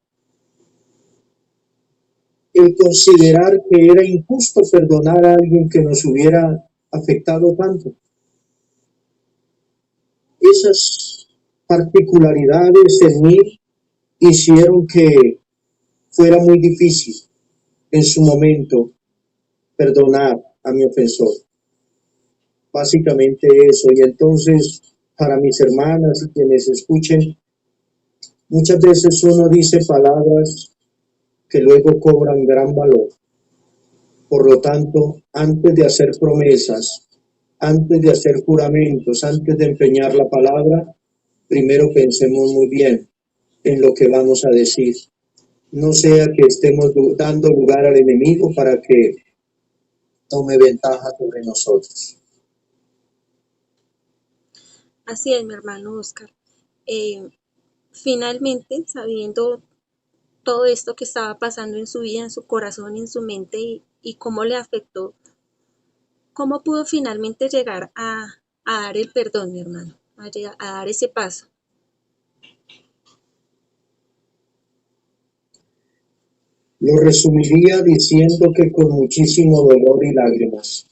el considerar que era injusto perdonar a alguien que nos hubiera afectado tanto. Esas particularidades en mí hicieron que fuera muy difícil en su momento perdonar a mi ofensor. Básicamente eso. Y entonces, para mis hermanas y quienes escuchen, muchas veces uno dice palabras que luego cobran gran valor. Por lo tanto, antes de hacer promesas, antes de hacer juramentos, antes de empeñar la palabra, primero pensemos muy bien en lo que vamos a decir. No sea que estemos dando lugar al enemigo para que tome ventaja sobre nosotros. Así es, mi hermano Oscar. Finalmente, sabiendo todo esto que estaba pasando en su vida, en su corazón, en su mente y cómo le afectó, ¿cómo pudo finalmente llegar a dar el perdón, mi hermano? A dar ese paso. Lo resumiría diciendo que con muchísimo dolor y lágrimas.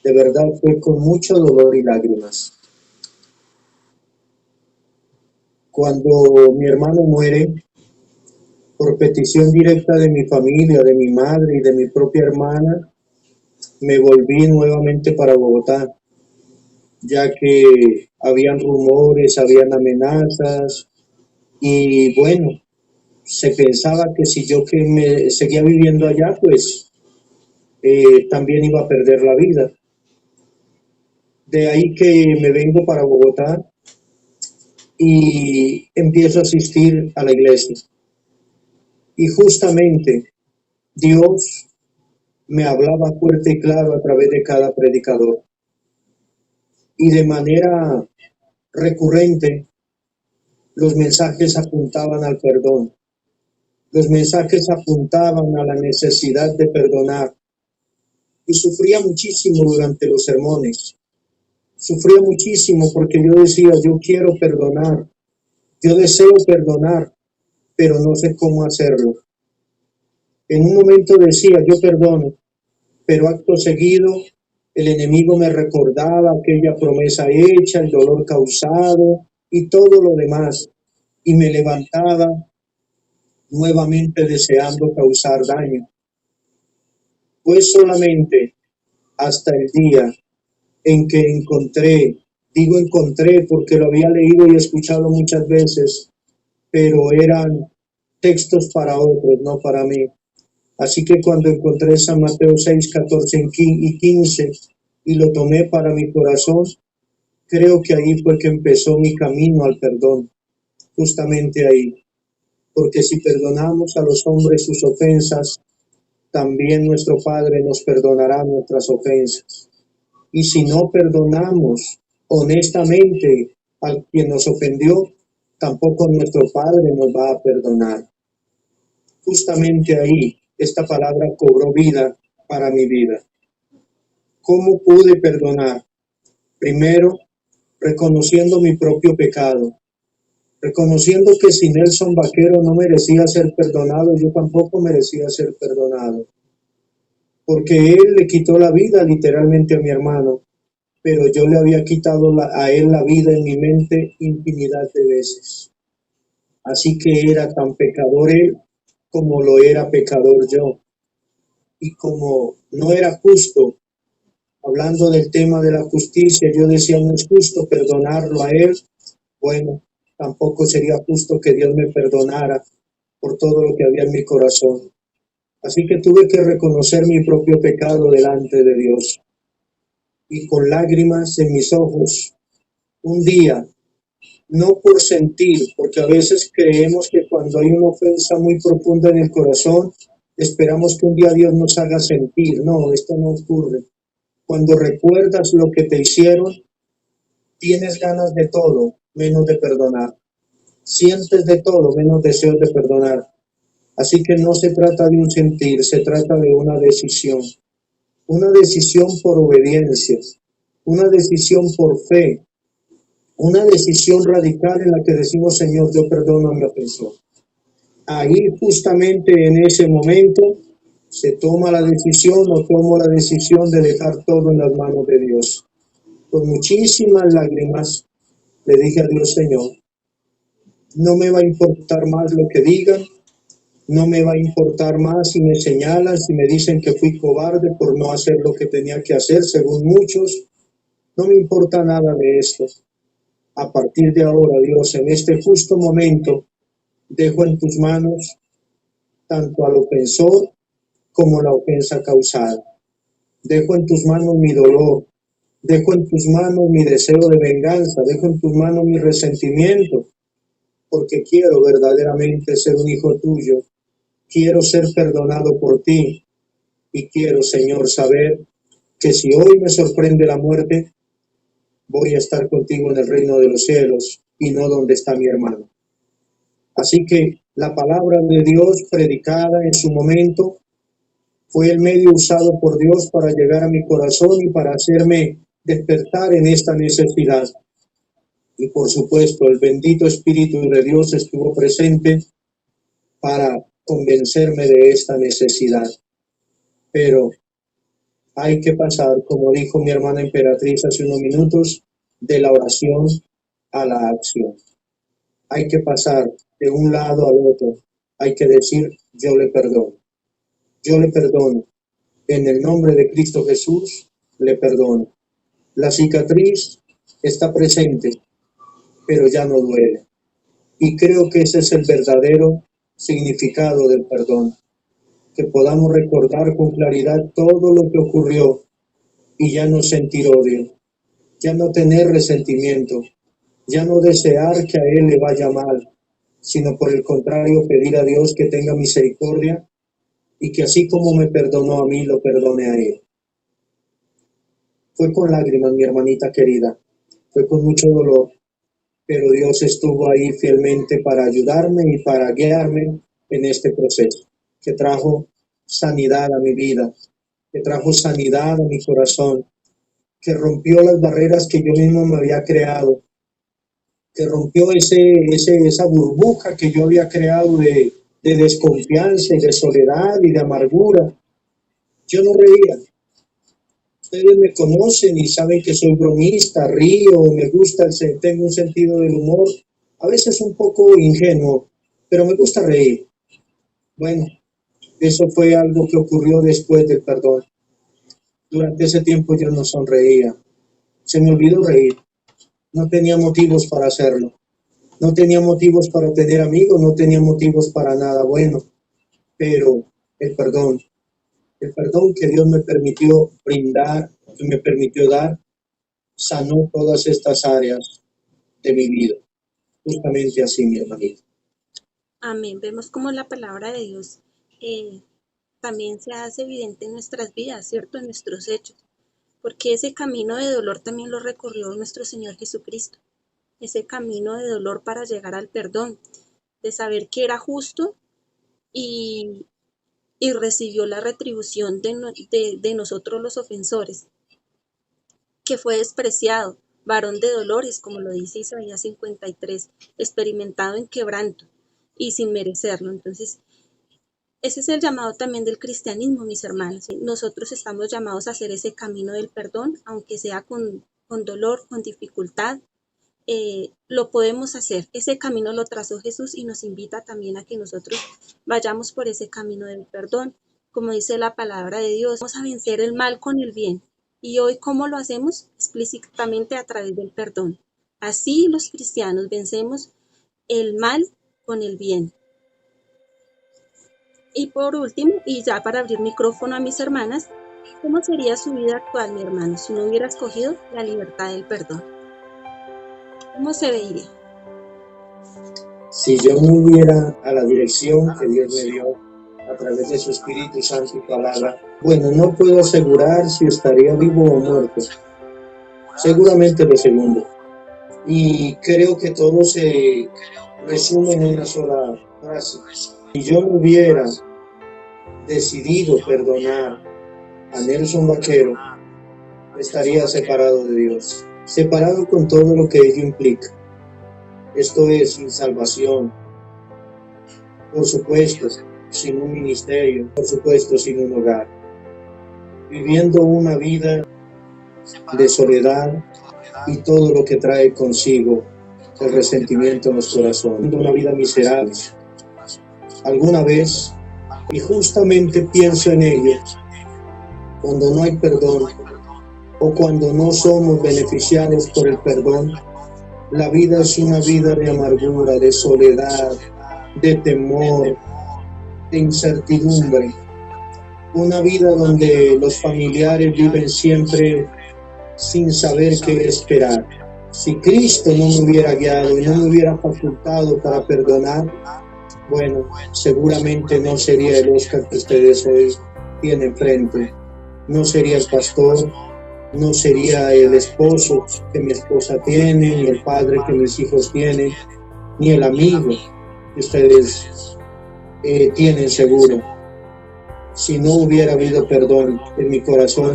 De verdad fue con mucho dolor y lágrimas. Cuando mi hermano muere, por petición directa de mi familia, de mi madre y de mi propia hermana, me volví nuevamente para Bogotá, ya que habían rumores, habían amenazas y bueno, se pensaba que si yo que me seguía viviendo allá, pues también iba a perder la vida. De ahí que me vengo para Bogotá y empiezo a asistir a la iglesia. Y justamente Dios me hablaba fuerte y claro a través de cada predicador. Y de manera recurrente, los mensajes apuntaban al perdón. Los mensajes apuntaban a la necesidad de perdonar. Y sufría muchísimo durante los sermones. Sufría muchísimo porque yo decía, yo quiero perdonar. Yo deseo perdonar, pero no sé cómo hacerlo. En un momento decía, yo perdono, pero acto seguido el enemigo me recordaba aquella promesa hecha, el dolor causado y todo lo demás, y me levantaba nuevamente deseando causar daño. Pues solamente hasta el día en que encontré porque lo había leído y escuchado muchas veces, pero eran textos para otros, no para mí. Así que cuando encontré San Mateo 6, 14 y 15 y lo tomé para mi corazón, creo que ahí fue que empezó mi camino al perdón, justamente ahí. Porque si perdonamos a los hombres sus ofensas, también nuestro Padre nos perdonará nuestras ofensas. Y si no perdonamos honestamente a quien nos ofendió, tampoco nuestro Padre nos va a perdonar. Justamente ahí esta palabra cobró vida para mi vida. ¿Cómo pude perdonar? Primero, reconociendo mi propio pecado, reconociendo que si Nelson Vaquero no merecía ser perdonado, yo tampoco merecía ser perdonado, porque él le quitó la vida literalmente a mi hermano, pero yo le había quitado a él la vida en mi mente infinidad de veces. Así que era tan pecador él como lo era pecador yo. Y como no era justo, hablando del tema de la justicia, yo decía, no es justo perdonarlo a él. Bueno, tampoco sería justo que Dios me perdonara por todo lo que había en mi corazón. Así que tuve que reconocer mi propio pecado delante de Dios. Y con lágrimas en mis ojos, un día, no por sentir, porque a veces creemos que cuando hay una ofensa muy profunda en el corazón, esperamos que un día Dios nos haga sentir. No, esto no ocurre. Cuando recuerdas lo que te hicieron, tienes ganas de todo, menos de perdonar. Sientes de todo, menos deseos de perdonar. Así que no se trata de un sentir, se trata de una decisión. Una decisión por obediencia, una decisión por fe, una decisión radical en la que decimos, Señor, yo perdono a mi ofensor. Ahí justamente en ese momento se toma la decisión o tomo la decisión de dejar todo en las manos de Dios. Con muchísimas lágrimas le dije a Dios, Señor, no me va a importar más lo que digan, no me va a importar más si me señalan, si me dicen que fui cobarde por no hacer lo que tenía que hacer, según muchos. No me importa nada de esto. A partir de ahora, Dios, en este justo momento, dejo en tus manos tanto al ofensor como la ofensa causada. Dejo en tus manos mi dolor, dejo en tus manos mi deseo de venganza, dejo en tus manos mi resentimiento, porque quiero verdaderamente ser un hijo tuyo, quiero ser perdonado por ti y quiero, Señor, saber que si hoy me sorprende la muerte, voy a estar contigo en el reino de los cielos y no donde está mi hermano. Así que la palabra de Dios predicada en su momento fue el medio usado por Dios para llegar a mi corazón y para hacerme despertar en esta necesidad. Y por supuesto, el bendito Espíritu de Dios estuvo presente para convencerme de esta necesidad. Pero hay que pasar, como dijo mi hermana emperatriz hace unos minutos, de la oración a la acción. Hay que pasar de un lado al otro. Hay que decir, yo le perdono. Yo le perdono. En el nombre de Cristo Jesús, le perdono. La cicatriz está presente, pero ya no duele. Y creo que ese es el verdadero significado del perdón. Que podamos recordar con claridad todo lo que ocurrió y ya no sentir odio, ya no tener resentimiento, ya no desear que a él le vaya mal, sino por el contrario pedir a Dios que tenga misericordia y que así como me perdonó a mí, lo perdone a él. Fue con lágrimas, mi hermanita querida, fue con mucho dolor, pero Dios estuvo ahí fielmente para ayudarme y para guiarme en este proceso, que trajo sanidad a mi vida, que trajo sanidad a mi corazón, que rompió las barreras que yo mismo me había creado, que rompió esa burbuja que yo había creado de desconfianza y de soledad y de amargura. Yo no reía. Ustedes me conocen y saben que soy bromista, río, me gusta, tengo un sentido del humor, a veces un poco ingenuo, pero me gusta reír. Bueno, eso fue algo que ocurrió después del perdón. Durante ese tiempo yo no sonreía, se me olvidó reír, no tenía motivos para hacerlo, no tenía motivos para tener amigos, no tenía motivos para nada bueno, pero el perdón que Dios me permitió brindar, que me permitió dar, sanó todas estas áreas de mi vida. Justamente así, mi hermanito. Amén. Vemos cómo la palabra de Dios también se hace evidente en nuestras vidas, ¿cierto? En nuestros hechos. Porque ese camino de dolor también lo recorrió nuestro Señor Jesucristo. Ese camino de dolor para llegar al perdón, de saber que era justo y, y recibió la retribución de nosotros los ofensores, que fue despreciado, varón de dolores, como lo dice Isaías 53, experimentado en quebranto y sin merecerlo. Entonces, ese es el llamado también del cristianismo, mis hermanos. ¿Sí? Nosotros estamos llamados a hacer ese camino del perdón, aunque sea con dolor, con dificultad, lo podemos hacer. Ese camino lo trazó Jesús y nos invita también a que nosotros vayamos por ese camino del perdón. Como dice la palabra de Dios, vamos a vencer el mal con el bien. Y hoy, ¿cómo lo hacemos? Explícitamente a través del perdón. Así los cristianos vencemos el mal con el bien. Y por último, y ya para abrir micrófono a mis hermanas, ¿cómo sería su vida actual, mi hermano, si no hubiera escogido la libertad del perdón? ¿Cómo se vería? Si yo no hubiera a la dirección que Dios me dio a través de su Espíritu Santo y palabra, bueno, no puedo asegurar si estaría vivo o muerto. Seguramente lo segundo. Y creo que todo se resume en una sola frase. Si yo no hubiera decidido perdonar a Nelson Vaquero, estaría separado de Dios. separado con todo lo que ello implica. Esto es, sin salvación, por supuesto, sin un ministerio, por supuesto, sin un hogar, viviendo una vida de soledad y todo lo que trae consigo el resentimiento en los corazones, una vida miserable. Alguna vez, y justamente pienso en ello, cuando no hay perdón o cuando no somos beneficiados por el perdón, la vida es una vida de amargura, de soledad, de temor, de incertidumbre. Una vida donde los familiares viven siempre sin saber qué esperar. Si Cristo no me hubiera guiado y no me hubiera facultado para perdonar, bueno, seguramente no sería el Oscar que ustedes hoy tienen frente, no sería el pastor, no sería el esposo que mi esposa tiene, ni el padre que mis hijos tienen, ni el amigo que ustedes tienen seguro. Si no hubiera habido perdón en mi corazón,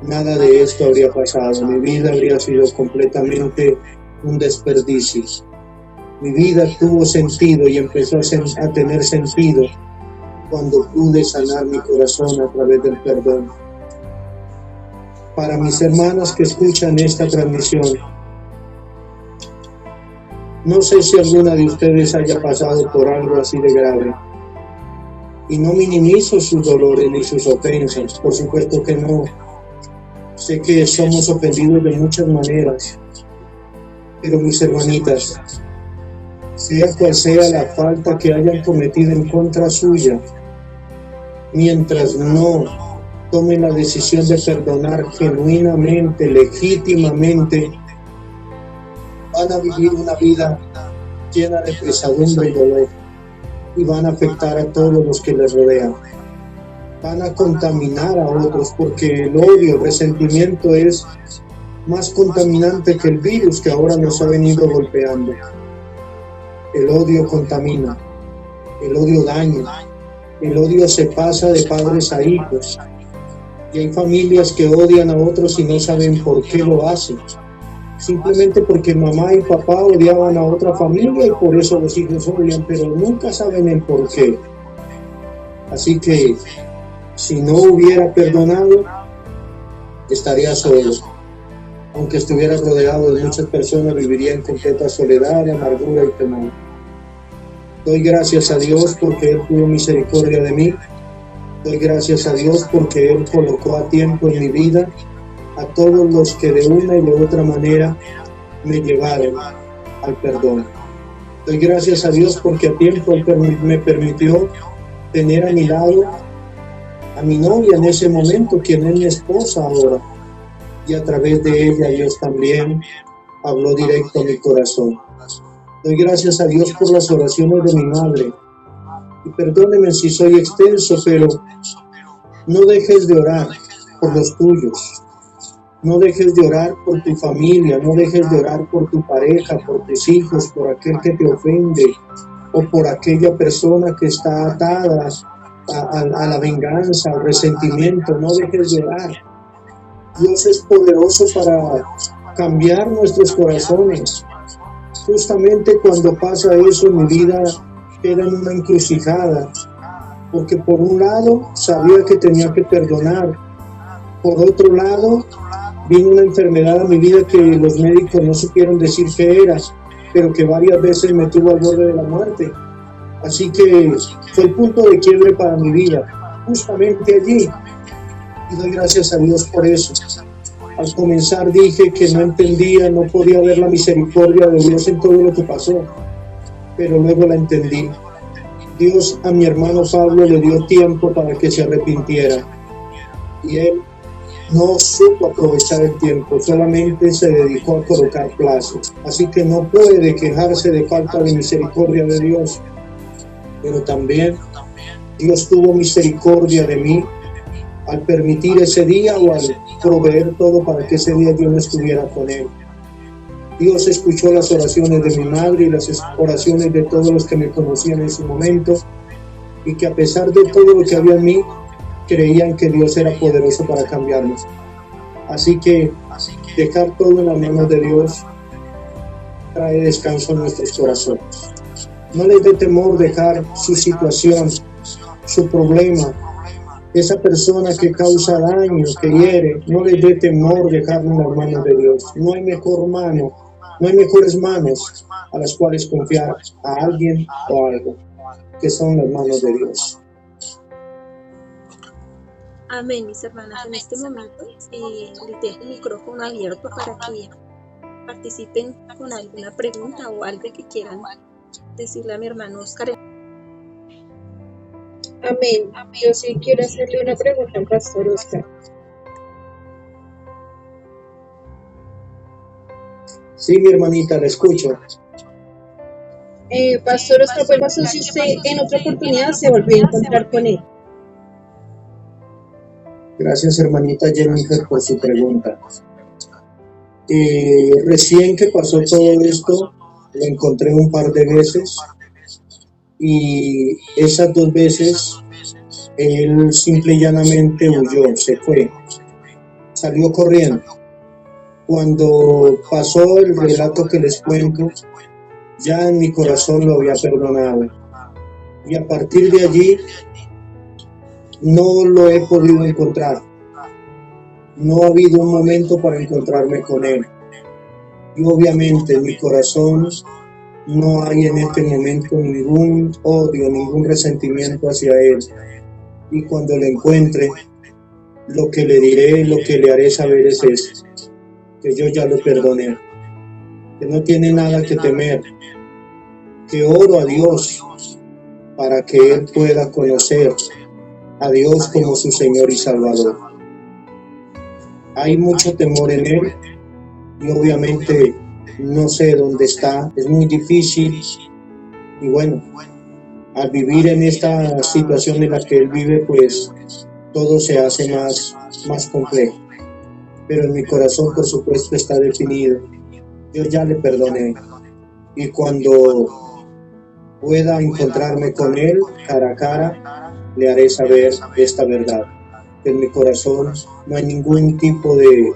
nada de esto habría pasado. Mi vida habría sido completamente un desperdicio. Mi vida tuvo sentido y empezó a tener sentido cuando pude sanar mi corazón a través del perdón. Para mis hermanas que escuchan esta transmisión, no sé si alguna de ustedes haya pasado por algo así de grave. Y no minimizo sus dolores ni sus ofensas, por supuesto que no. Sé que somos ofendidos de muchas maneras, pero mis hermanitas, sea cual sea la falta que hayan cometido en contra suya, mientras no tomen la decisión de perdonar genuinamente, legítimamente, van a vivir una vida llena de pesadumbre y dolor, y van a afectar a todos los que les rodean. Van a contaminar a otros, porque el odio, el resentimiento es más contaminante que el virus que ahora nos ha venido golpeando. El odio contamina, el odio daña, el odio se pasa de padres a hijos. Y hay familias que odian a otros y no saben por qué lo hacen. Simplemente porque mamá y papá odiaban a otra familia y por eso los hijos odian, pero nunca saben el por qué. Así que si no hubiera perdonado, estaría solo. Aunque estuviera rodeado de muchas personas, viviría en completa soledad, amargura y temor. Doy gracias a Dios porque Él tuvo misericordia de mí. Doy gracias a Dios porque Él colocó a tiempo en mi vida a todos los que de una y de otra manera me llevaron al perdón. Doy gracias a Dios porque a tiempo Él me permitió tener a mi lado a mi novia en ese momento, quien es mi esposa ahora, y a través de ella Dios también habló directo a mi corazón. Doy gracias a Dios por las oraciones de mi madre, y perdóneme si soy extenso, pero no dejes de orar por los tuyos, no dejes de orar por tu familia, no dejes de orar por tu pareja, por tus hijos, por aquel que te ofende, o por aquella persona que está atada a la venganza, al resentimiento. No dejes de orar. Dios es poderoso para cambiar nuestros corazones. Justamente cuando pasa eso, mi vida queda en una encrucijada, porque por un lado sabía que tenía que perdonar, por otro lado vino una enfermedad a mi vida que los médicos no supieron decir qué era, pero que varias veces me tuvo al borde de la muerte. Así que fue el punto de quiebre para mi vida, justamente allí. Y doy gracias a Dios por eso. Al comenzar dije que no entendía, no podía ver la misericordia de Dios en todo lo que pasó, pero luego la entendí. Dios a mi hermano Pablo le dio tiempo para que se arrepintiera, y él no supo aprovechar el tiempo, solamente se dedicó a colocar plazos. Así que no puede quejarse de falta de misericordia de Dios. Pero también Dios tuvo misericordia de mí al permitir ese día o al proveer todo para que ese día yo no estuviera con él. Dios escuchó las oraciones de mi madre y las oraciones de todos los que me conocían en su momento, y que a pesar de todo lo que había en mí, creían que Dios era poderoso para cambiarnos. Así que dejar todo en las manos de Dios trae descanso a nuestros corazones. No les dé temor dejar su situación, su problema, esa persona que causa daño, que hiere, no les dé temor dejarlo en las manos de Dios. No hay mejor mano, no hay mejores manos a las cuales confiar a alguien o algo, que son las manos de Dios. Amén, mis hermanas. En este momento les dejo el micrófono abierto para que participen con alguna pregunta o algo que quieran decirle a mi hermano Oscar. Amén. Yo sí quiero hacerle una pregunta al pastor Oscar. Sí, mi hermanita, la escucho. Pastor Oscar, ¿qué pasó si usted en otra oportunidad se volvió a encontrar con él? Gracias, hermanita Jennifer, por su pregunta. Recién que pasó todo esto, lo encontré un par de veces y esas 2 veces él simple y llanamente huyó, se fue, salió corriendo. Cuando pasó el relato que les cuento, ya en mi corazón lo había perdonado y a partir de allí no lo he podido encontrar. No ha habido un momento para encontrarme con él. Y obviamente en mi corazón no hay en este momento ningún odio, ningún resentimiento hacia él. Y cuando lo encuentre, lo que le diré, lo que le haré saber es esto, que yo ya lo perdoné, que no tiene nada que temer, que oro a Dios para que él pueda conocer a Dios como su Señor y Salvador. Hay mucho temor en él y obviamente no sé dónde está, es muy difícil y bueno, al vivir en esta situación en la que él vive, pues todo se hace más complejo. Pero en mi corazón, por supuesto, está definido. Yo ya le perdoné y cuando pueda encontrarme con él cara a cara, le haré saber esta verdad. En mi corazón no hay ningún tipo de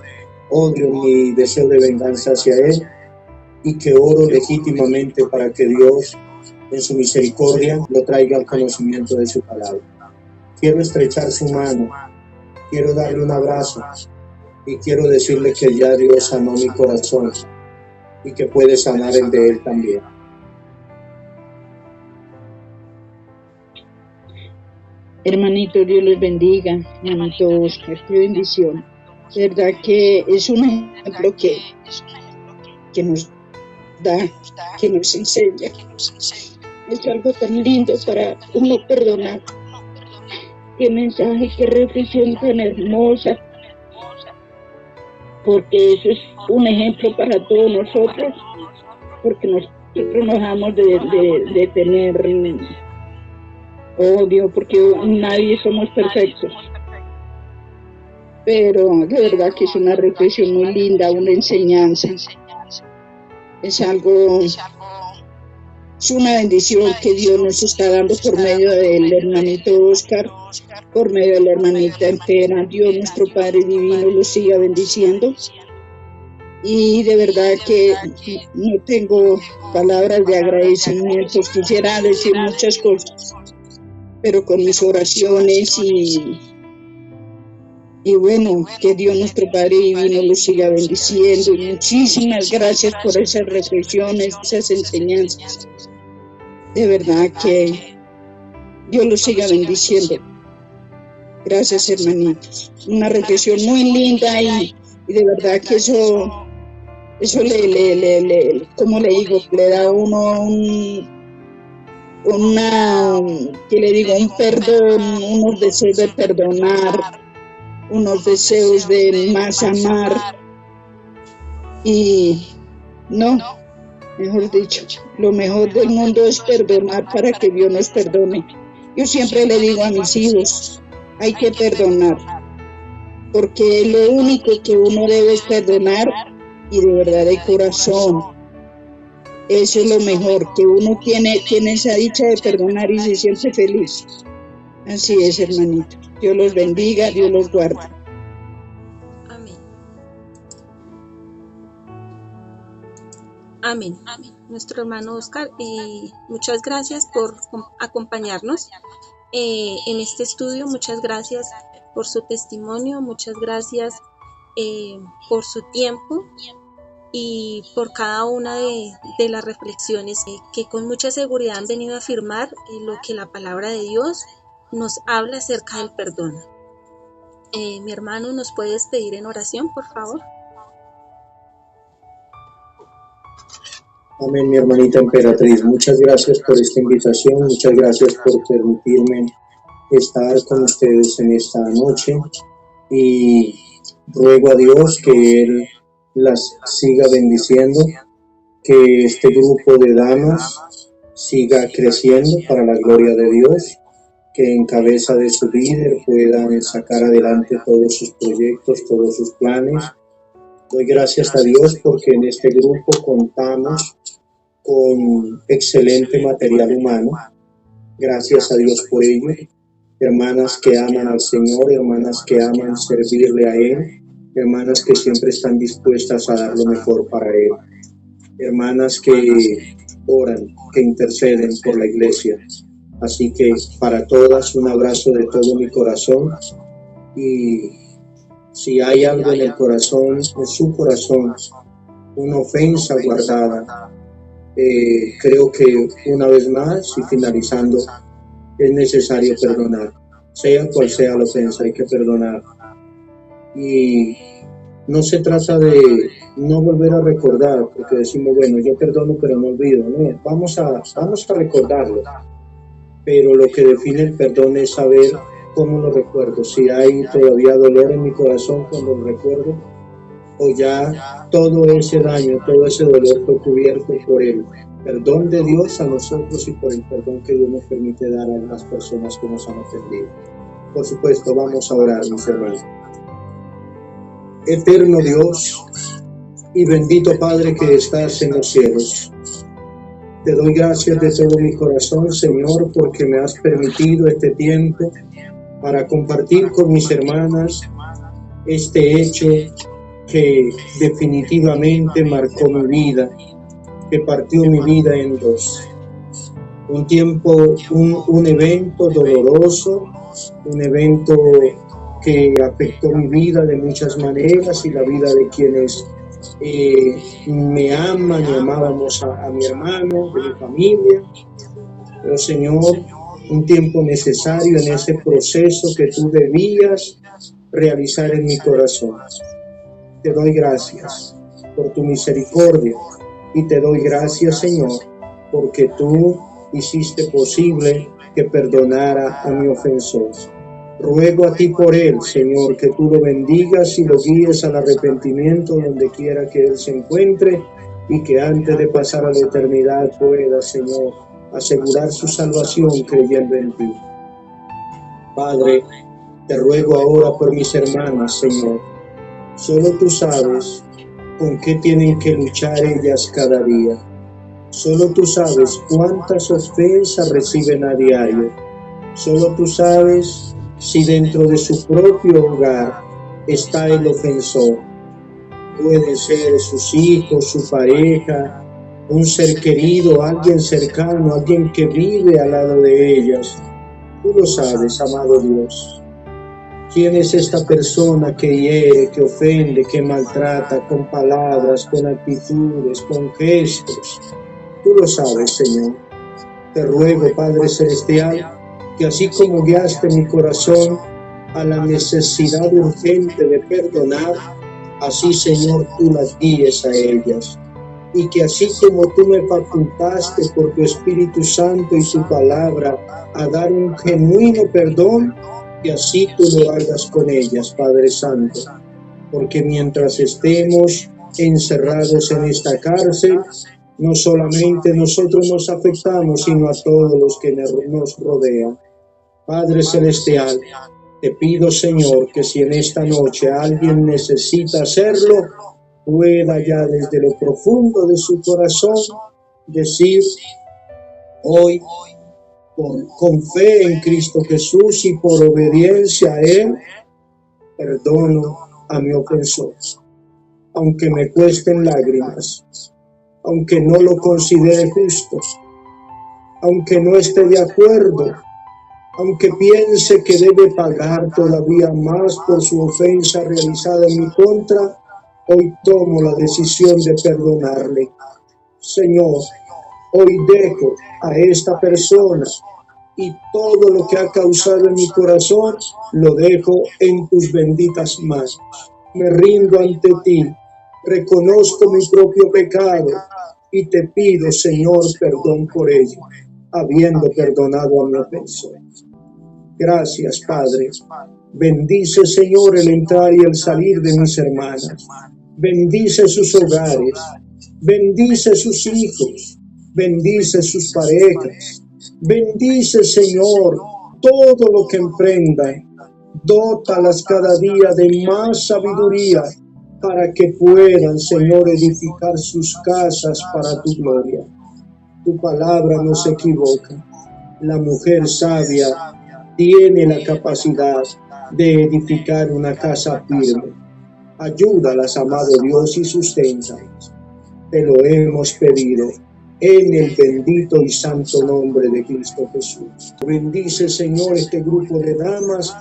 odio ni deseo de venganza hacia él y que oro legítimamente para que Dios en su misericordia lo traiga al conocimiento de su palabra. Quiero estrechar su mano, quiero darle un abrazo y quiero decirle que ya Dios sanó mi corazón y que puede sanar el de él también. Hermanito, Dios los bendiga, hermanito Oscar, qué bendición. De verdad que es un ejemplo que nos da, que nos enseña. Es algo tan lindo para uno perdonar. Qué mensaje, qué reflexión tan hermosa. Porque eso es un ejemplo para todos nosotros, porque nosotros nos dejamos de tener odio, porque nadie somos perfectos. Pero de verdad que es una reflexión muy linda, una enseñanza. Es algo, es una bendición que Dios nos está dando por medio del hermanito Oscar, por medio de la hermanita entera. Dios nuestro Padre Divino los siga bendiciendo. Y de verdad que no tengo palabras de agradecimiento, quisiera decir muchas cosas, pero con mis oraciones y bueno, que Dios nuestro Padre Divino los siga bendiciendo. Y muchísimas gracias por esas reflexiones, esas enseñanzas. De verdad que Dios los siga bendiciendo. Gracias, hermanitos. Una reflexión muy linda y de verdad que eso ¿cómo le digo? Le da a uno un perdón, unos deseos de perdonar, unos deseos de más amar y no, mejor dicho, lo mejor del mundo es perdonar para que Dios nos perdone. Yo siempre le digo a mis hijos, hay que perdonar, porque lo único que uno debe es perdonar y de verdad de corazón. Eso es lo mejor, que uno tiene esa dicha de perdonar y se siente feliz. Así es, hermanito. Dios los bendiga, Dios los guarde. Amén. Amén. Nuestro hermano Oscar, muchas gracias por acompañarnos en este estudio. Muchas gracias por su testimonio, muchas gracias por su tiempo y por cada una de las reflexiones que con mucha seguridad han venido a afirmar lo que la palabra de Dios nos habla acerca del perdón. Mi hermano, ¿nos puedes pedir en oración, por favor? Amén, mi hermanita emperatriz. Muchas gracias por esta invitación, muchas gracias por permitirme estar con ustedes en esta noche y ruego a Dios que Él las siga bendiciendo, que este grupo de damas siga creciendo para la gloria de Dios, que en cabeza de su líder puedan sacar adelante todos sus proyectos, todos sus planes. Doy gracias a Dios porque en este grupo contamos con excelente material humano. Gracias a Dios por ello. Hermanas que aman al Señor, hermanas que aman servirle a Él, hermanas que siempre están dispuestas a dar lo mejor para Él, hermanas que oran, que interceden por la iglesia. Así que para todas un abrazo de todo mi corazón, y si hay algo en el corazón, en su corazón, una ofensa guardada, creo que una vez más y finalizando, es necesario perdonar, sea cual sea la ofensa, hay que perdonar. Y no se trata de no volver a recordar, porque decimos, bueno, yo perdono pero no olvido. No, vamos a recordarlo, pero lo que define el perdón es saber cómo lo recuerdo, si hay todavía dolor en mi corazón cuando lo recuerdo, o ya todo ese daño, todo ese dolor fue cubierto por el perdón de Dios a nosotros y por el perdón que Dios nos permite dar a las personas que nos han ofendido. Por supuesto, vamos a orar, mis hermanos. Eterno Dios y bendito Padre que estás en los cielos, te doy gracias de todo mi corazón, Señor, porque me has permitido este tiempo para compartir con mis hermanas este hecho que definitivamente marcó mi vida, que partió mi vida en dos. Un tiempo, un evento doloroso, un evento que afectó mi vida de muchas maneras y la vida de quienes me aman y amábamos a mi hermano, de mi familia. Pero Señor, un tiempo necesario en ese proceso que tú debías realizar en mi corazón. Te doy gracias por tu misericordia y te doy gracias, Señor, porque tú hiciste posible que perdonara a mi ofensor. Ruego a ti por él, Señor, que tú lo bendigas y lo guíes al arrepentimiento donde quiera que él se encuentre y que antes de pasar a la eternidad pueda, Señor, asegurar su salvación creyendo en ti. Padre, te ruego ahora por mis hermanas, Señor. Solo tú sabes con qué tienen que luchar ellas cada día. Solo tú sabes cuántas ofensas reciben a diario. Solo tú sabes si dentro de su propio hogar está el ofensor. Puede ser sus hijos, su pareja, un ser querido, alguien cercano, alguien que vive al lado de ellas. Tú lo sabes, amado Dios. ¿Quién es esta persona que hiere, que ofende, que maltrata con palabras, con actitudes, con gestos? Tú lo sabes, Señor. Te ruego, Padre Celestial, que así como guiaste mi corazón a la necesidad urgente de perdonar, así, Señor, tú las guíes a ellas. Y que así como tú me facultaste por tu Espíritu Santo y tu palabra a dar un genuino perdón, que así tú lo hagas con ellas, Padre Santo. Porque mientras estemos encerrados en esta cárcel, no solamente nosotros nos afectamos, sino a todos los que nos rodean. Padre Celestial, te pido, Señor, que si en esta noche alguien necesita hacerlo, pueda ya desde lo profundo de su corazón decir hoy, con fe en Cristo Jesús y por obediencia a Él, perdono a mi ofensor, aunque me cuesten lágrimas, aunque no lo considere justo, aunque no esté de acuerdo, aunque piense que debe pagar todavía más por su ofensa realizada en mi contra, hoy tomo la decisión de perdonarle. Señor, hoy dejo a esta persona y todo lo que ha causado en mi corazón lo dejo en tus benditas manos. Me rindo ante ti, reconozco mi propio pecado y te pido, Señor, perdón por ello, habiendo perdonado a mi ofensor. Gracias, Padre. Bendice, Señor, el entrar y el salir de mis hermanas. Bendice sus hogares. Bendice sus hijos. Bendice sus parejas. Bendice, Señor, todo lo que emprendan. Dótalas cada día de más sabiduría para que puedan, Señor, edificar sus casas para tu gloria. Tu palabra no se equivoca. La mujer sabia tiene la capacidad de edificar una casa firme. Ayúdalas, amado Dios, y susténtalas. Te lo hemos pedido en el bendito y santo nombre de Cristo Jesús. Bendice, Señor, este grupo de damas,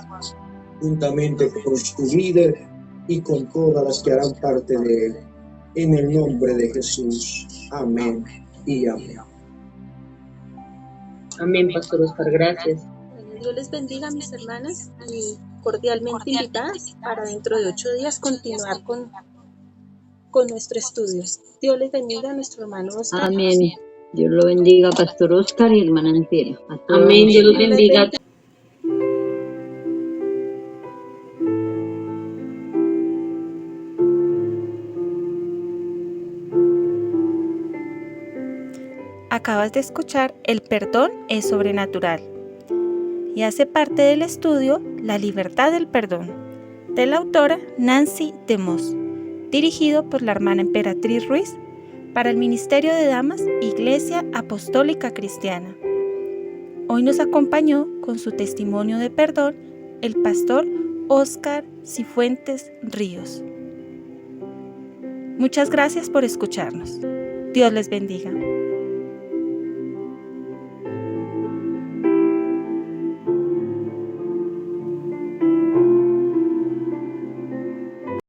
juntamente con su líder y con todas las que harán parte de él. En el nombre de Jesús. Amén y amén. Amén, Pastor Oscar, gracias. Dios les bendiga, mis hermanas, y cordialmente invitadas para dentro de 8 días continuar con nuestro estudio. Dios les bendiga a nuestro hermano Oscar. Amén. Dios lo bendiga, Pastor Oscar y hermana entera. Amén, Dios los bendiga. Acabas de escuchar El perdón es sobrenatural y hace parte del estudio La libertad del perdón, de la autora Nancy DeMoss, dirigido por la hermana Emperatriz Ruiz para el Ministerio de Damas Iglesia Apostólica Cristiana. Hoy nos acompañó con su testimonio de perdón el pastor Oscar Cifuentes Ríos. Muchas gracias por escucharnos. Dios les bendiga.